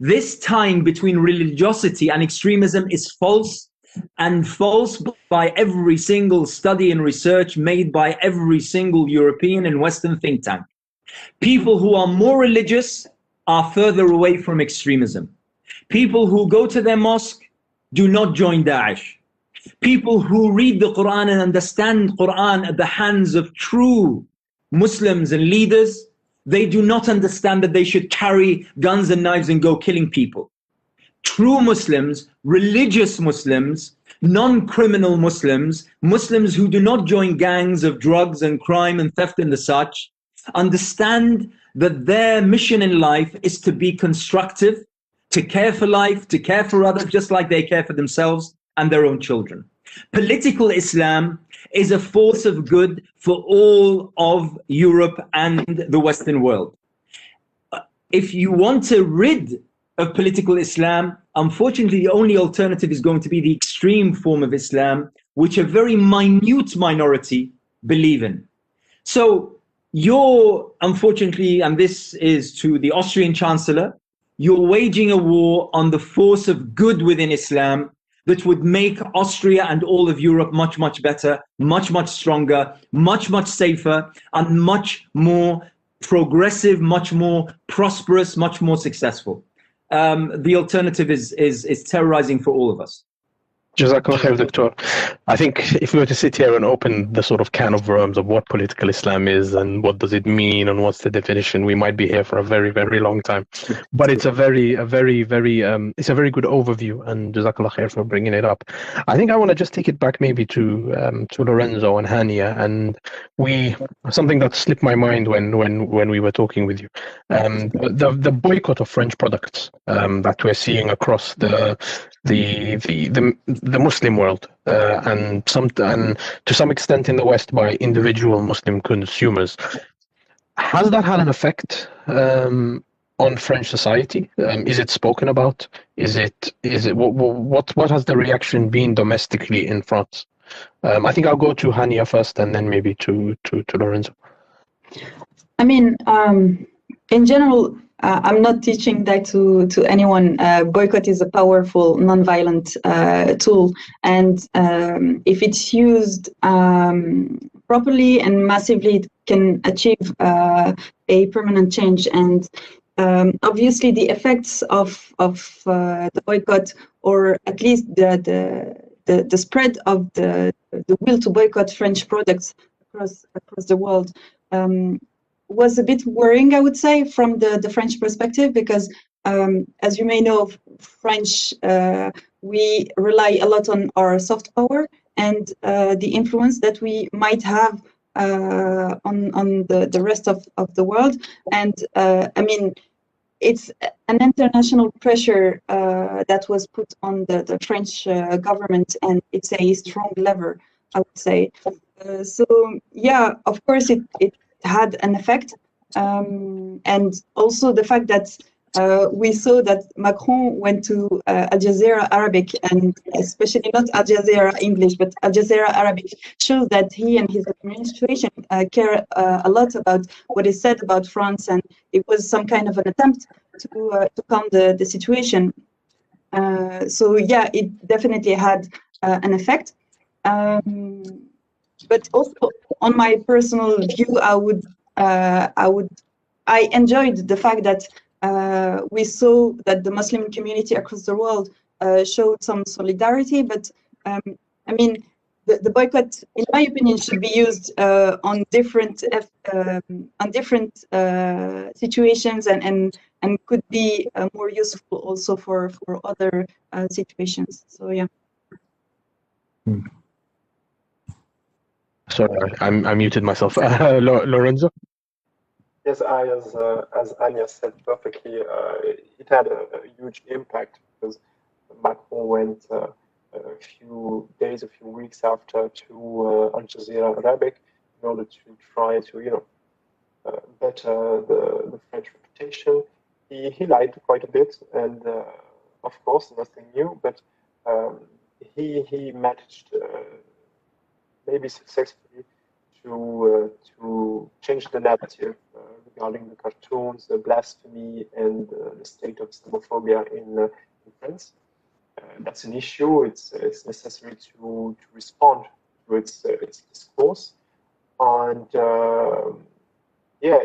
This tying between religiosity and extremism is false, and false by every single study and research made by every single European and Western think tank. People who are more religious are further away from extremism. People who go to their mosque do not join Daesh. People who read the Quran and understand Quran at the hands of true Muslims and leaders, they do not understand that they should carry guns and knives and go killing people. True Muslims, religious Muslims, non-criminal Muslims, Muslims who do not join gangs of drugs and crime and theft and the such, understand that their mission in life is to be constructive, to care for life, to care for others, just like they care for themselves and their own children. Political Islam is a force of good for all of Europe and the Western world. If you want to rid of political Islam, unfortunately, the only alternative is going to be the extreme form of Islam, which a very minute minority believe in. So you're, unfortunately, and this is to the Austrian Chancellor, you're waging a war on the force of good within Islam that would make Austria and all of Europe much, much better, much, much stronger, much, much safer, and much more progressive, much more prosperous, much more successful. The alternative is terrorizing for all of us. Jazakallah khair, Doctor. I think if we were to sit here and open the sort of can of worms of what political Islam is and what does it mean and what's the definition, we might be here for a very, very long time. But it's a very good overview, and Jazakallah khair for bringing it up. I think I want to just take it back maybe to Lorenzo and Hania, and something that slipped my mind when we were talking with you, the boycott of French products that we're seeing across the Muslim world, and to some extent in the West by individual Muslim consumers. Has that had an effect on French society? Is it spoken about? What has the reaction been domestically in France? I think I'll go to Hania first, and then maybe to Lorenzo. I mean, in general, I'm not teaching that to anyone. Boycott is a powerful, non-violent tool, and if it's used properly and massively, it can achieve a permanent change. And obviously, the effects of the boycott, or at least the spread of the will to boycott French products across the world, was a bit worrying, I would say, from the French perspective, because as you may know, French, we rely a lot on our soft power and the influence that we might have on the rest of the world. And I mean, it's an international pressure that was put on the French government, and it's a strong lever, I would say. So yeah, of course it had an effect, and also the fact that we saw that Macron went to Al Jazeera Arabic, and especially not Al Jazeera English, but Al Jazeera Arabic, shows that he and his administration care a lot about what is said about France, and it was some kind of an attempt to calm the situation. So yeah, it definitely had an effect. But also, on my personal view, I enjoyed the fact that we saw that the Muslim community across the world showed some solidarity. But I mean, the boycott, in my opinion, should be used on different situations, and could be more useful also for other situations. So yeah. Sorry, I muted myself. Lorenzo? Yes, as Anya said perfectly, it had a huge impact because Macron went a few days, a few weeks after to Al Jazeera Arabic in order to try to, better the French reputation. He lied quite a bit, and of course, nothing new, but he managed maybe successfully to change the narrative regarding the cartoons, the blasphemy, and the state of Islamophobia in France. That's an issue. It's necessary to respond to its discourse. And yeah,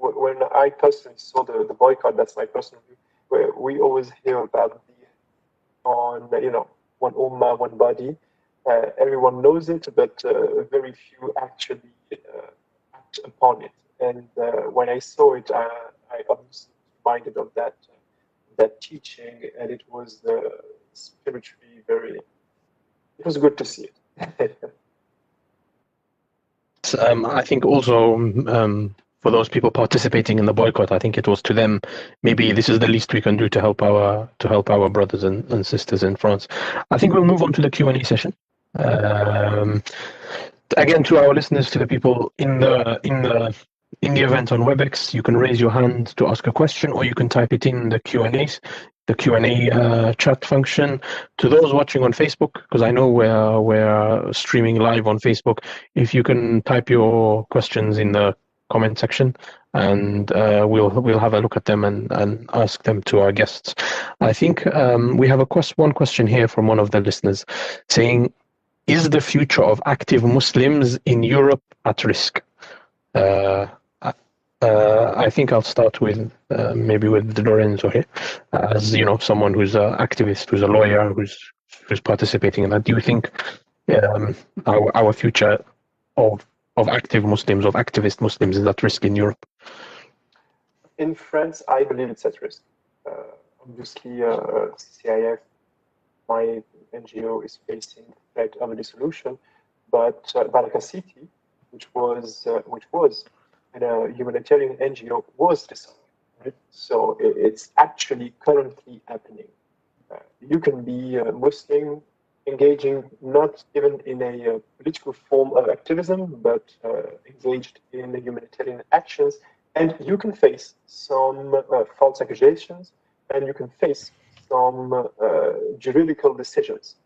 when I personally saw the boycott, that's my personal view, where we always hear about one ummah, one body. Everyone knows it, but very few actually act upon it. And when I saw it, I was reminded of that teaching, and it was spiritually it was good to see it. I think also for those people participating in the boycott, I think it was to them, maybe this is the least we can do to help our brothers and sisters in France. I think we'll move on to the Q&A session. Again, to our listeners, to the people in the event on WebEx, you can raise your hand to ask a question, or you can type it in the Q&A chat function. To those watching on Facebook, because I know we're streaming live on Facebook, if you can type your questions in the comment section, and we'll have a look at them and ask them to our guests. I think we have one question here from one of the listeners saying, is the future of active Muslims in Europe at risk? I think I'll start with maybe with Lorenzo here, as someone who's an activist, who's a lawyer, who's participating in that. Do you think our future of active Muslims, of activist Muslims, is at risk in Europe? In France, I believe it's at risk. Obviously, CIF, my NGO, is facing the threat of a dissolution, but Radicalization, which was a humanitarian NGO, was dissolved. Right? So it's actually currently happening. You can be a Muslim engaging not even in a political form of activism, but engaged in humanitarian actions, and you can face some false accusations, and you can face some juridical decisions.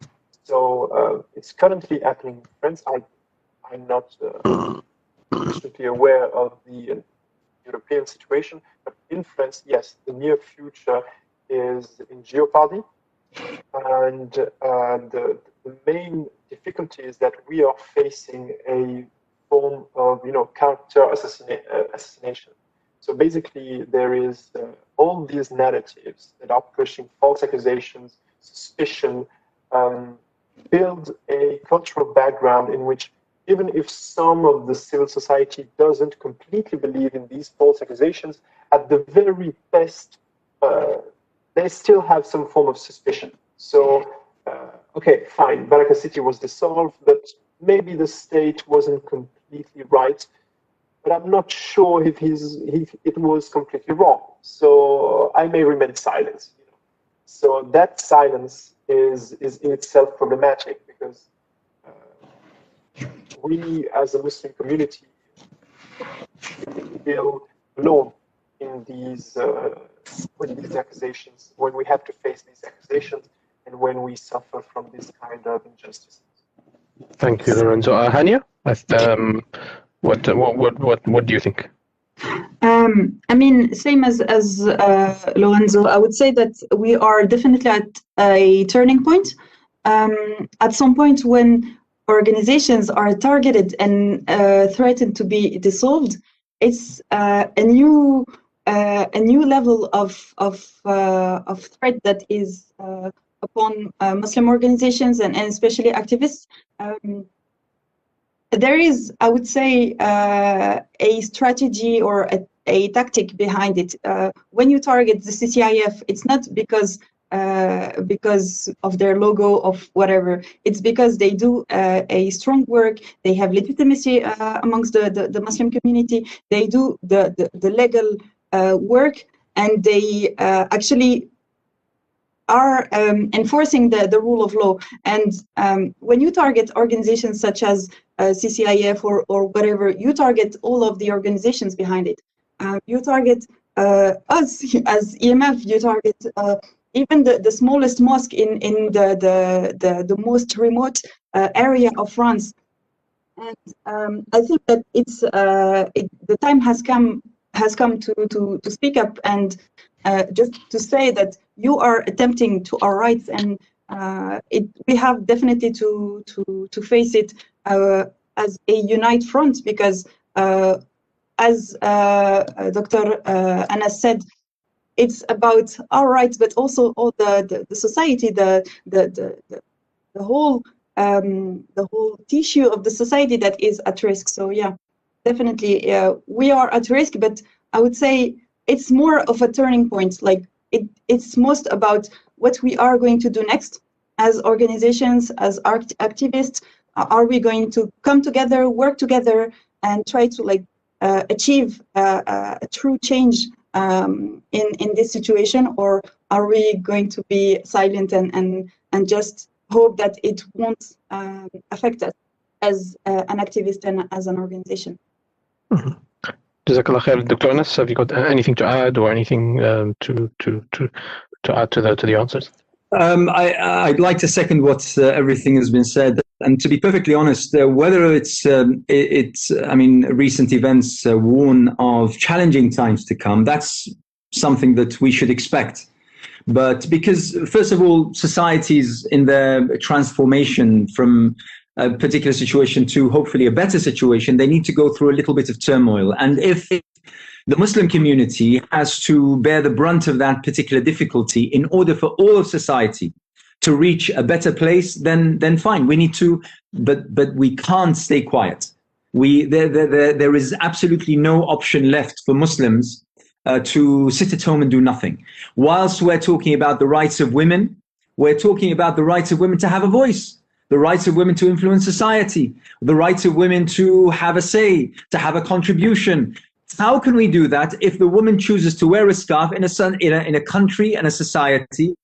So it's currently happening in France. I'm not strictly aware of the European situation, but in France, yes, the near future is in jeopardy. And the main difficulty is that we are facing a form of character assassination. So basically, there is all these narratives that are pushing false accusations, suspicion, build a cultural background in which even if some of the civil society doesn't completely believe in these false accusations, at the very best, they still have some form of suspicion. So, okay, fine, Baraka City was dissolved, but maybe the state wasn't completely completely right, but I'm not sure if it was completely wrong. So I may remain silent. So that silence is in itself problematic, because we as a Muslim community feel alone in these with these accusations, when we have to face these accusations, and when we suffer from this kind of injustice. Thank you, Lorenzo. Hania, what do you think? I mean, same as Lorenzo, I would say that we are definitely at a turning point. At some point when organizations are targeted and threatened to be dissolved, it's a new level of threat that is upon Muslim organizations and especially activists. There is, I would say, a strategy or a tactic behind it. When you target the CCIF, it's not because of their logo of whatever. It's because they do a strong work. They have legitimacy amongst the Muslim community. They do the legal work, and they actually are enforcing the rule of law. And when you target organizations such as CCIF or whatever, you target all of the organizations behind it. You target us as EMF. You target even the smallest mosque in the most remote area of France. And I think that the time has come to speak up and just to say that you are attempting to our rights, and we have definitely to face it as a unite front, because as Dr. Anas said, it's about our rights, but also all the society, the whole tissue of the society that is at risk. So yeah, definitely we are at risk, but I would say it's more of a turning point. Like it's most about what we are going to do next as organizations, as activists. Are we going to come together, work together, and try to achieve a true change in this situation, or are we going to be silent and just hope that it won't affect us as an activist and as an organization? Mm-hmm. Jazakallah khair. Dr. Anas, have you got anything to add, or anything to add to the answers? I'd like to second what everything has been said, and to be perfectly honest, whether it's recent events warn of challenging times to come, that's something that we should expect. But because, first of all, societies in their transformation from a particular situation to hopefully a better situation, they need to go through a little bit of turmoil. And if the Muslim community has to bear the brunt of that particular difficulty in order for all of society to reach a better place, then fine. We need to, but we can't stay quiet. There is absolutely no option left for Muslims to sit at home and do nothing. Whilst we're talking about the rights of women, we're talking about the rights of women to have a voice, the rights of women to influence society, the rights of women to have a say, to have a contribution. How can we do that if the woman chooses to wear a scarf in a country and a society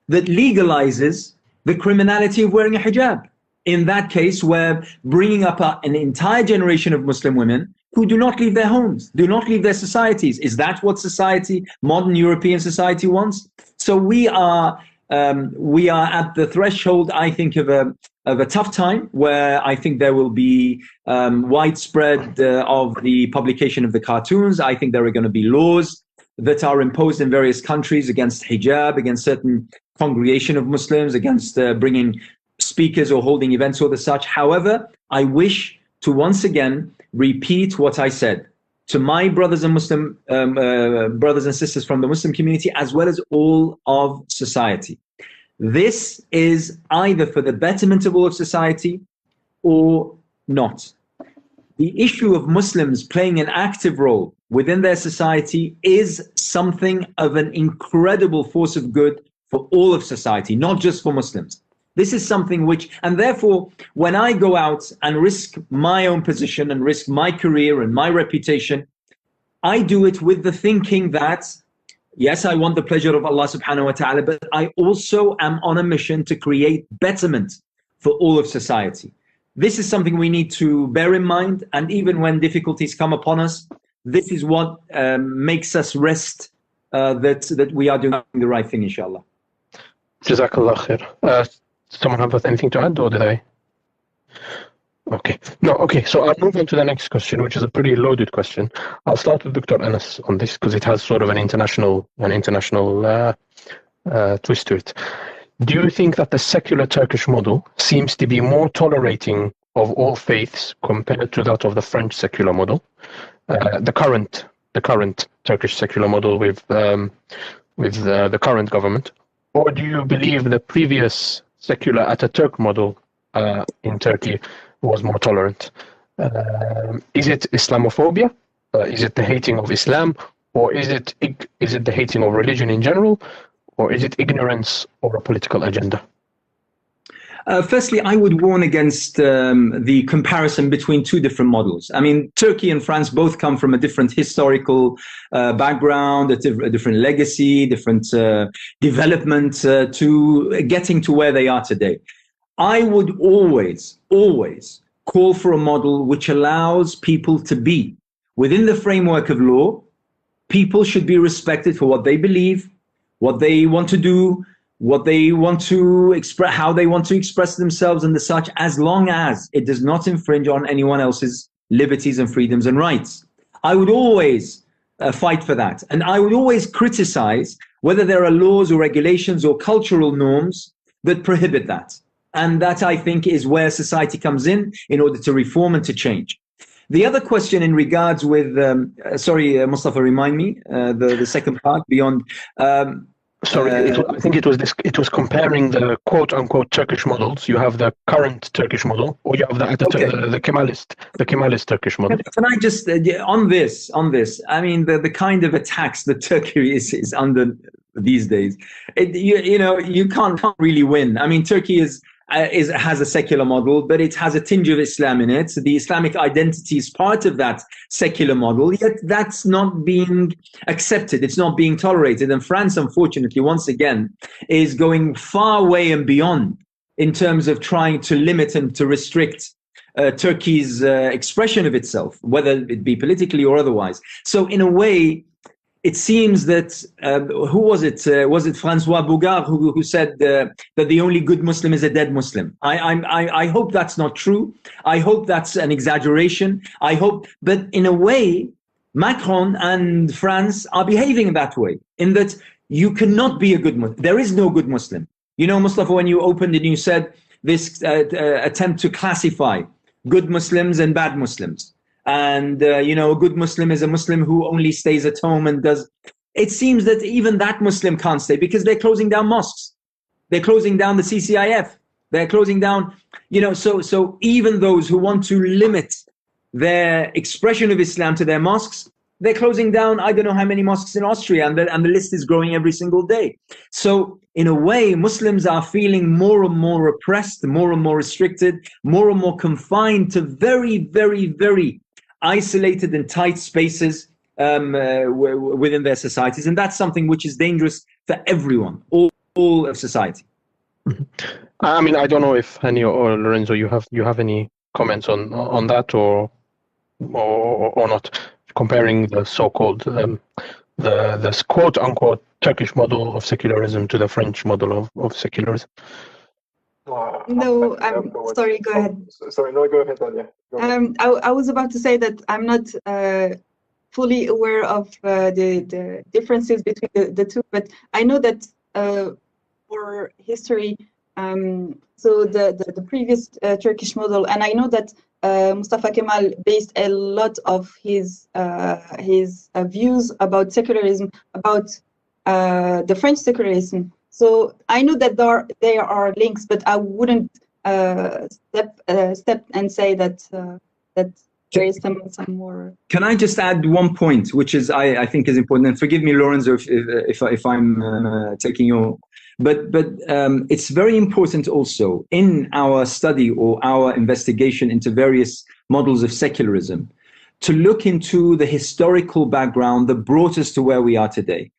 that legalizes the criminality of wearing a hijab? In that case, we're bringing up an entire generation of Muslim women who do not leave their homes, do not leave their societies. Is that what society, modern European society, wants? So we are at the threshold, I think, of a tough time, where I think there will be widespread of the publication of the cartoons. I think there are going to be laws that are imposed in various countries against hijab, against certain congregation of Muslims, against bringing speakers or holding events or the such. However, I wish to once again repeat what I said to my brothers and Muslim brothers and sisters from the Muslim community, as well as all of society. This is either for the betterment of all of society or not. The issue of Muslims playing an active role within their society is something of an incredible force of good for all of society, not just for Muslims. This is something which, and therefore, when I go out and risk my own position and risk my career and my reputation, I do it with the thinking that, yes, I want the pleasure of Allah subhanahu wa ta'ala, but I also am on a mission to create betterment for all of society. This is something we need to bear in mind, and even when difficulties come upon us, this is what makes us rest that we are doing the right thing, inshallah. Jazakallah khair. Someone have anything to add, or did I? Okay. No, okay. So I'll move on to the next question, which is a pretty loaded question. I'll start with Dr. Anas on this because it has sort of an international twist to it. Do you think that the secular Turkish model seems to be more tolerating of all faiths compared to that of the French secular model, the current Turkish secular model with the current government, or do you believe the previous secular Ataturk model in Turkey was more tolerant? Is it Islamophobia? Is it the hating of Islam, or is it the hating of religion in general, or is it ignorance or a political agenda? Firstly, I would warn against the comparison between two different models. I mean, Turkey and France both come from a different historical background, a different legacy, different development to getting to where they are today. I would always call for a model which allows people to be within the framework of law. People should be respected for what they believe, what they want to do, what they want to express, how they want to express themselves and the such, as long as it does not infringe on anyone else's liberties and freedoms and rights. I would always fight for that. And I would always criticize whether there are laws or regulations or cultural norms that prohibit that. And that, I think, is where society comes in order to reform and to change. The other question in regards with, Mustafa, remind me, the second part beyond. I think it was comparing the quote-unquote Turkish models. You have the current Turkish model, or you have the Kemalist Turkish model. Can I just, on this, I mean, the kind of attacks that Turkey is under these days, you can't really win. I mean, Turkey has a secular model, but it has a tinge of Islam in it. So the Islamic identity is part of that secular model, yet that's not being accepted. It's not being tolerated. And France, unfortunately, once again, is going far away and beyond in terms of trying to limit and to restrict Turkey's expression of itself, whether it be politically or otherwise. So in a way, it seems that, who was it? Was it Francois Bougard who said that the only good Muslim is a dead Muslim? I hope that's not true. I hope that's an exaggeration. But in a way, Macron and France are behaving that way, in that you cannot be a good Muslim. There is no good Muslim. You know, Mustafa, when you opened and you said this attempt to classify good Muslims and bad Muslims. And, a good Muslim is a Muslim who only stays at home and does. It seems that even that Muslim can't stay because they're closing down mosques. They're closing down the CCIF. They're closing down, so even those who want to limit their expression of Islam to their mosques, they're closing down, I don't know how many mosques in Austria, and the list is growing every single day. So in a way, Muslims are feeling more and more oppressed, more and more restricted, more and more confined to very, very, very isolated and tight spaces within their societies. And that's something which is dangerous for everyone, all of society. I mean, I don't know if Hani or Lorenzo, you have any comments on that or not, comparing the so-called the quote-unquote Turkish model of secularism to the French model of secularism. No, I'm sorry, go ahead. Sorry, no, go ahead, Dalia. I was about to say that I'm not fully aware of the differences between the two, but I know that for history, so the previous Turkish model, and I know that Mustafa Kemal based a lot of his views about secularism, about the French secularism. So I know that there are links, but I wouldn't step and say that there is some more. Can I just add one point, which is I think is important, and forgive me, Lorenzo, if I'm taking your But it's very important also in our study or our investigation into various models of secularism to look into the historical background that brought us to where we are today.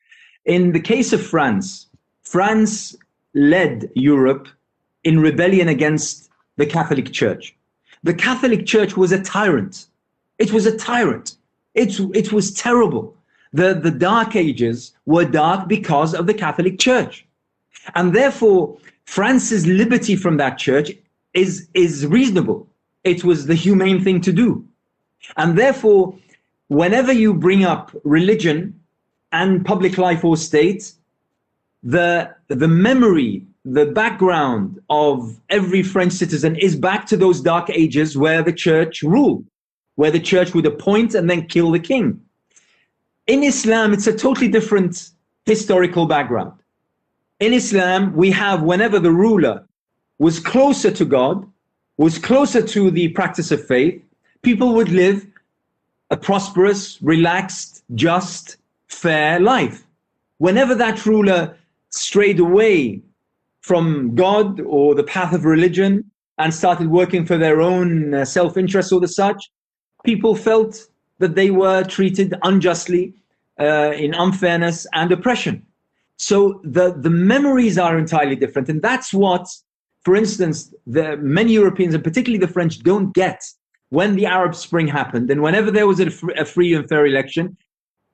In the case of France, France led Europe in rebellion against the Catholic Church. The Catholic Church was a tyrant. It was a tyrant. It was terrible. The Dark Ages were dark because of the Catholic Church. And therefore, France's liberty from that church is reasonable. It was the humane thing to do. And therefore, whenever you bring up religion and public life or state, the memory, the background of every French citizen is back to those dark ages where the church ruled, where the church would appoint and then kill the king. In Islam, it's a totally different historical background. In Islam, we have whenever the ruler was closer to God, was closer to the practice of faith, people would live a prosperous, relaxed, just, fair life. Whenever that ruler strayed away from God or the path of religion and started working for their own self-interest or the such, people felt that they were treated unjustly, in unfairness and oppression. So the memories are entirely different. And that's what, for instance, the many Europeans, and particularly the French, don't get. When the Arab Spring happened, and whenever there was a free and fair election,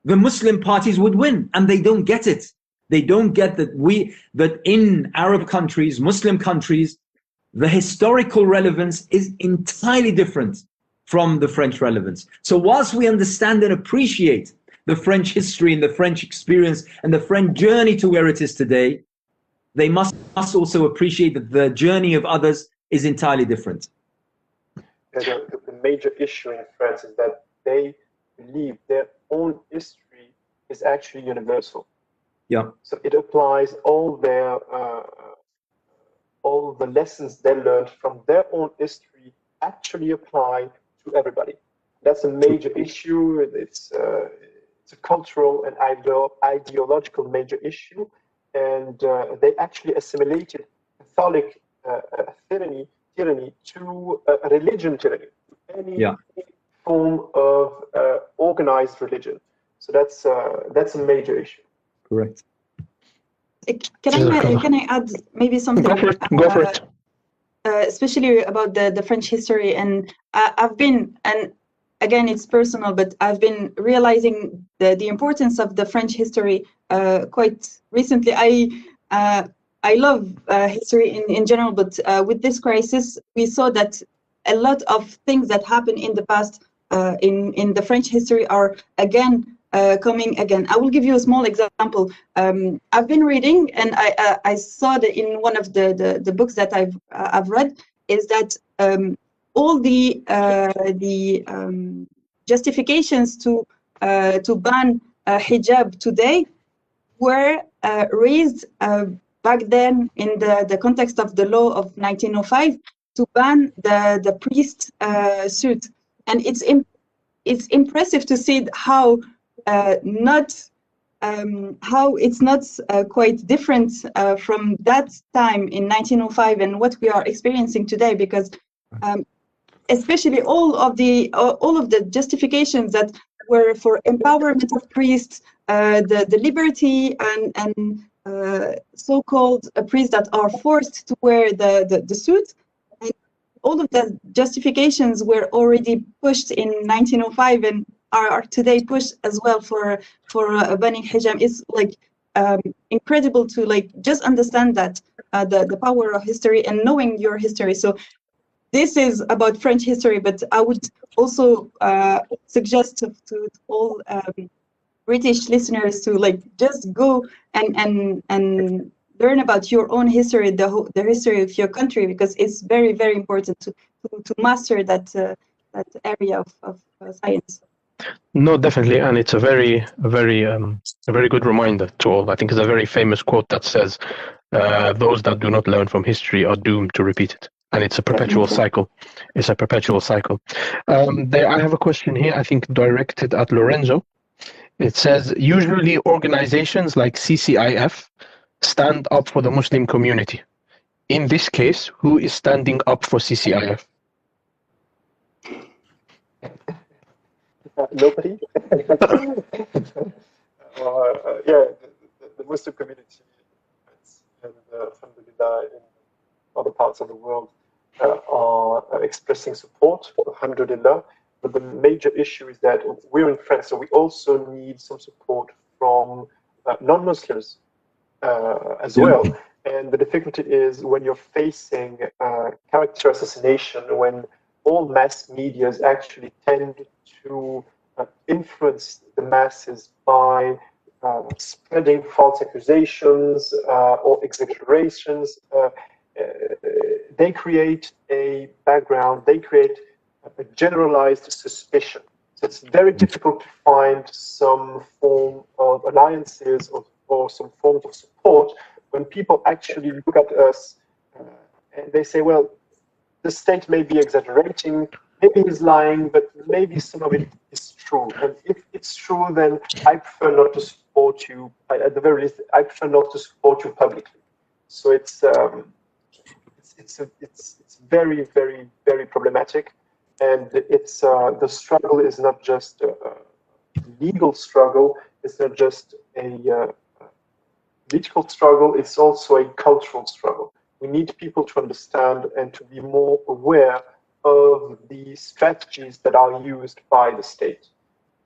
the Muslim parties would win, and they don't get it. They don't get that in Arab countries, Muslim countries, the historical relevance is entirely different from the French relevance. So whilst we understand and appreciate the French history and the French experience and the French journey to where it is today, they must also appreciate that the journey of others is entirely different. The major issue in France is that they believe their own history is actually universal. Yeah. So it applies all the lessons they learned from their own history actually apply to everybody. That's a major issue. It's a cultural and ideological major issue, and they actually assimilated Catholic tyranny to a religion tyranny, any form of organized religion. So that's a major issue. Correct. Can I add maybe something? Go for it. Especially about the French history, and I've been, and again it's personal, but I've been realizing the importance of the French history quite recently. I love history in general, but with this crisis, we saw that a lot of things that happened in the past in the French history are again coming again. I will give you a small example. I've been reading, and I saw that in one of the books that I've read, is that all the justifications to ban hijab today were raised back then in the context of the law of 1905 to ban the priest suit. And it's impressive to see how it's not quite different from that time in 1905 and what we are experiencing today, because especially all of the justifications that were for empowerment of priests, the liberty and so-called priests that are forced to wear the suit, and all of the justifications were already pushed in 1905 and are today pushed as well for banning hijab. Is like incredible to just understand that the power of history and knowing your history. So this is about French history, but I would also suggest to all British listeners to just go and learn about your own history, the history of your country, because it's very, very important to master that area of science. No, definitely, and it's a very good reminder to all. I think it's a very famous quote that says, "Those that do not learn from history are doomed to repeat it." And it's a perpetual cycle. It's a perpetual cycle. I have a question here, I think directed at Lorenzo. It says, usually organizations like CCIF stand up for the Muslim community. In this case, who is standing up for CCIF? Nobody? Yeah, the Muslim community and alhamdulillah in other parts of the world are expressing support, alhamdulillah. But the major issue is that we're in France, so we also need some support from non-Muslims as well. And the difficulty is when you're facing character assassination, when all mass medias actually tend to influence the masses by spreading false accusations or exaggerations, they create a background, they create a generalized suspicion. So it's very difficult to find some form of alliances or some forms of support when people actually look at us and they say, well, the state may be exaggerating, maybe he's lying, but maybe some of it is true. And if it's true, then I prefer not to support you. At the very least, I prefer not to support you publicly. So it's very, very, very problematic. And it's the struggle is not just a legal struggle. It's not just a political struggle. It's also a cultural struggle. We need people to understand and to be more aware of the strategies that are used by the state.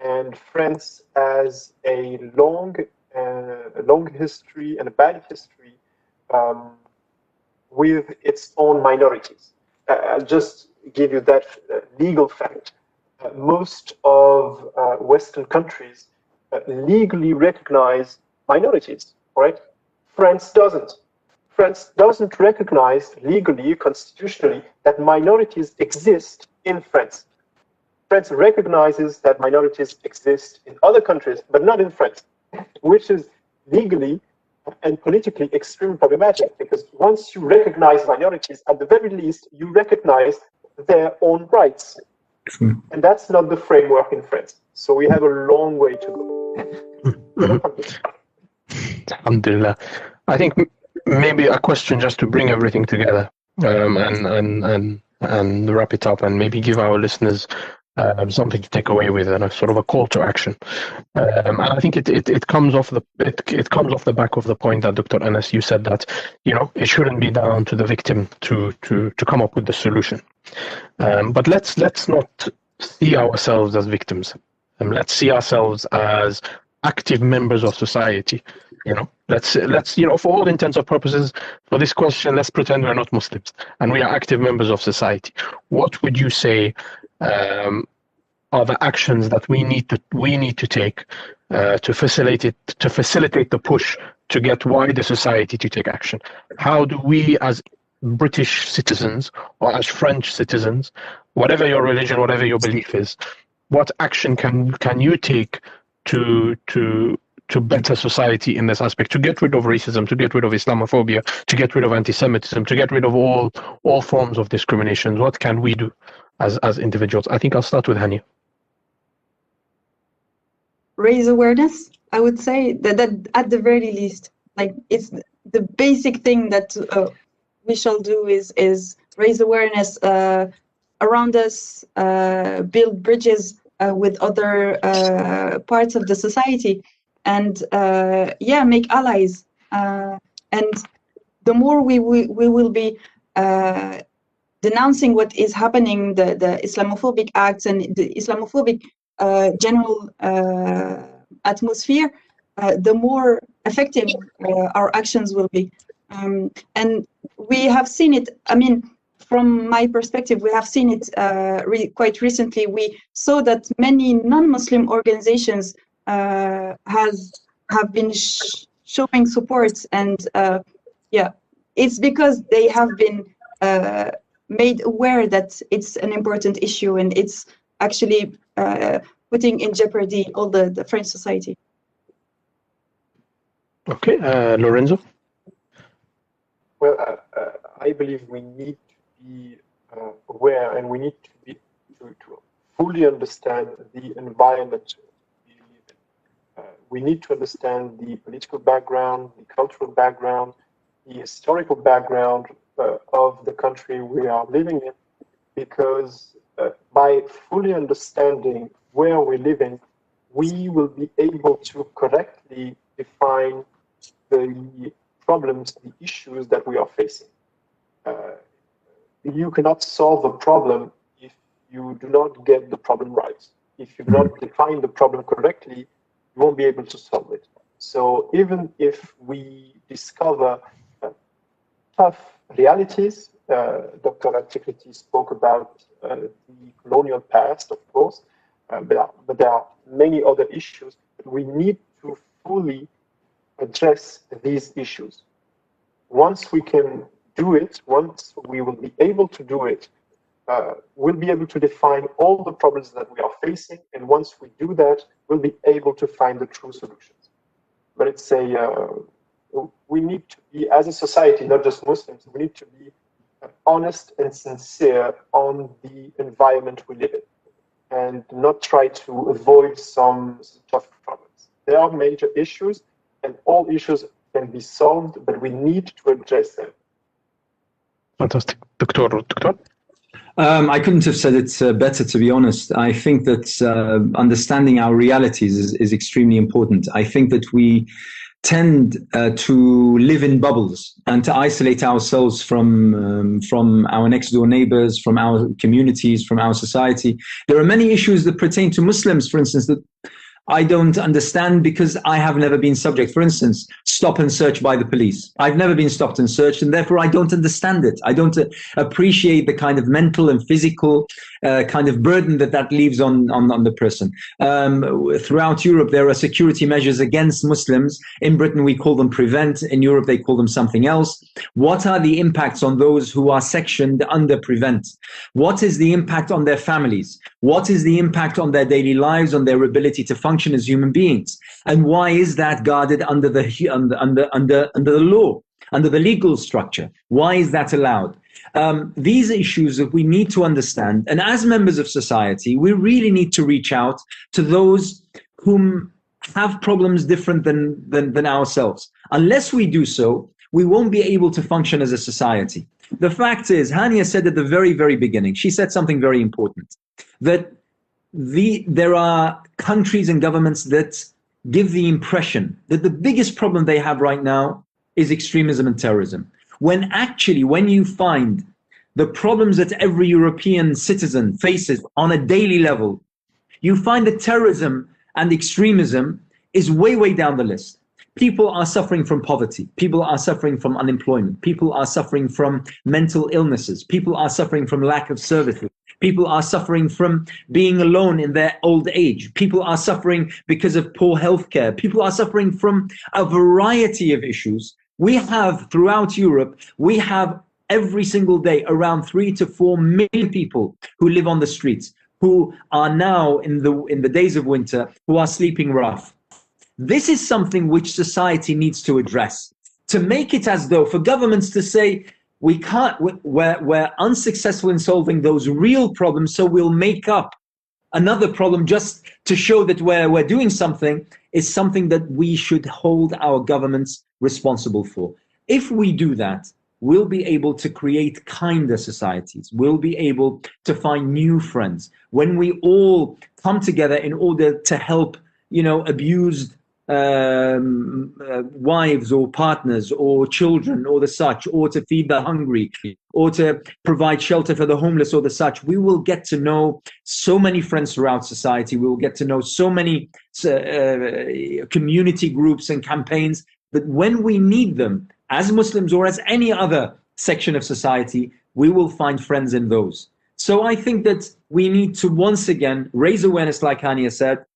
And France has a long history and a bad history with its own minorities. I'll just give you that legal fact. Most of Western countries legally recognize minorities, right? France doesn't. France doesn't recognize legally, constitutionally, that minorities exist in France. France recognizes that minorities exist in other countries, but not in France, which is legally and politically extremely problematic, because once you recognize minorities, at the very least, you recognize their own rights. And that's not the framework in France. So we have a long way to go. Alhamdulillah. I think maybe a question just to bring everything together and wrap it up and maybe give our listeners something to take away with and a sort of a call to action. And I think it comes off the back of the point that Dr. Anas, you said that it shouldn't be down to the victim to come up with the solution. But let's not see ourselves as victims. Let's see ourselves as active members of society. Let's for all intents and purposes for this question, let's pretend we're not Muslims and we are active members of society. What would you say are the actions that we need to take to facilitate the push to get wider society to take action? How do we, as British citizens or as French citizens, whatever your religion, whatever your belief is, what action can you take to better society in this aspect, to get rid of racism, to get rid of Islamophobia, to get rid of anti-Semitism, to get rid of all forms of discrimination? What can we do as individuals? I think I'll start with Hania. Raise awareness. I would say that at the very least, like it's the basic thing that we shall do is raise awareness around us, build bridges with other parts of the society, and make allies. And the more we will be denouncing what is happening, the Islamophobic acts and the Islamophobic general atmosphere, the more effective our actions will be. And we have seen it, I mean, from my perspective, we have seen it quite recently. We saw that many non-Muslim organizations have been showing support, and it's because they have been made aware that it's an important issue and it's actually putting in jeopardy all the French society. Okay, Lorenzo? Well, I believe we need to be aware, and we need to fully understand the environment we live in. we need to understand the political background, the cultural background, the historical background of the country we are living in, because by fully understanding where we're living, we will be able to correctly define the problems, the issues that we are facing. You cannot solve a problem if you do not get the problem right. If you do not define the problem correctly, you won't be able to solve it. So even if we discover tough realities, Dr. Al-Tikriti spoke about the colonial past, of course, but there are many other issues. We need to fully address these issues. Once we can do it, once we will be able to do it, we'll be able to define all the problems that we are facing, and once we do that, we'll be able to find the true solutions. But it's we need to be, as a society, not just Muslims, we need to be honest and sincere on the environment we live in, and not try to avoid some tough problems. There are major issues, and all issues can be solved, but we need to address them. Fantastic. Doctor? I couldn't have said it better, to be honest. I think that understanding our realities is extremely important. I think that we tend to live in bubbles and to isolate ourselves from our next door neighbors, from our communities, from our society. There are many issues that pertain to Muslims, for instance, that I don't understand because I have never been subject. For instance, stop and search by the police. I've never been stopped and searched, and therefore I don't understand it. I don't appreciate the kind of mental and physical kind of burden that leaves on the person. Throughout Europe, there are security measures against Muslims. In Britain, we call them prevent. In Europe, they call them something else. What are the impacts on those who are sectioned under prevent? What is the impact on their families? What is the impact on their daily lives, on their ability to function as human beings? And why is that guarded under the law, under the legal structure? Why is that allowed? These issues that we need to understand, and as members of society, we really need to reach out to those whom have problems different than ourselves. Unless we do so, we won't be able to function as a society. The fact is, Hania said at the very, very beginning, she said something very important, that there are countries and governments that give the impression that the biggest problem they have right now is extremism and terrorism. When actually, when you find the problems that every European citizen faces on a daily level, you find that terrorism and extremism is way, way down the list. People are suffering from poverty. People are suffering from unemployment. People are suffering from mental illnesses. People are suffering from lack of services. People are suffering from being alone in their old age. People are suffering because of poor healthcare. People are suffering from a variety of issues. We have, throughout Europe, we have every single day around 3 to 4 million people who live on the streets, who are now in the days of winter, who are sleeping rough. This is something which society needs to address, to make it as though for governments to say, we're unsuccessful in solving those real problems, so we'll make up another problem just to show that we're doing something, is something that we should hold our governments responsible for. If we do that, we'll be able to create kinder societies. We'll be able to find new friends. When we all come together in order to help, abused wives or partners or children or the such, or to feed the hungry, or to provide shelter for the homeless or the such, we will get to know so many friends throughout society. We will get to know so many community groups and campaigns that when we need them, as Muslims or as any other section of society, we will find friends in those. So I think that we need to once again raise awareness, like Hania said,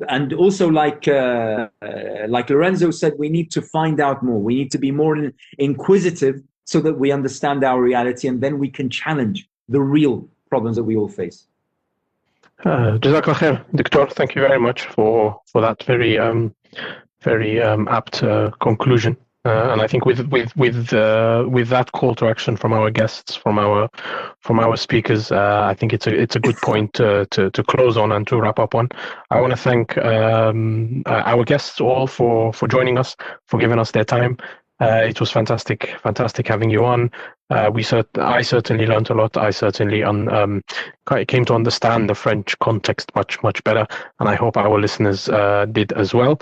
and also like Lorenzo said, we need to find out more. We need to be more inquisitive so that we understand our reality, and then we can challenge the real problems that we all face. Jazakallah khair, Doctor. Thank you very much for that very apt conclusion. And I think with that call to action from our guests, from our speakers, I think it's a good point to close on and to wrap up on. I want to thank our guests all for joining us, for giving us their time. It was fantastic having you on. I certainly learned a lot. I certainly came to understand the French context much better, and I hope our listeners did as well.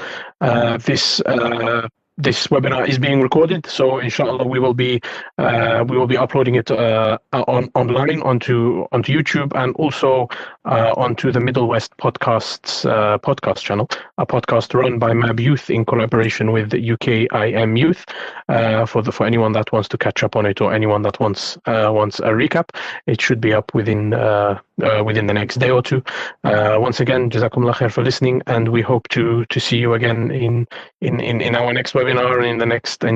This webinar is being recorded, so inshallah we will be uploading it online onto YouTube, and also onto the Middle West podcast channel, a podcast run by MAB Youth in collaboration with UKIM Youth. For anyone that wants to catch up on it, or anyone that wants a recap, it should be up within the next day or two. Once again, Jazakumullah khair for listening, and we hope to see you again in our next webinar and in the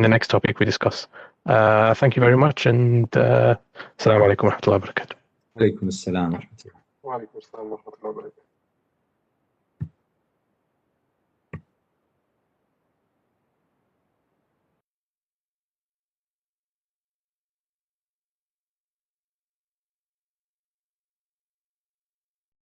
next topic we discuss. Thank you very much, and Assalamu alaikum wa rahmatullahi wa barakatuh. Alaikum assalam wa rahmatullah. Wa alaikum assalam wa rahmatullahi wa barakatuh.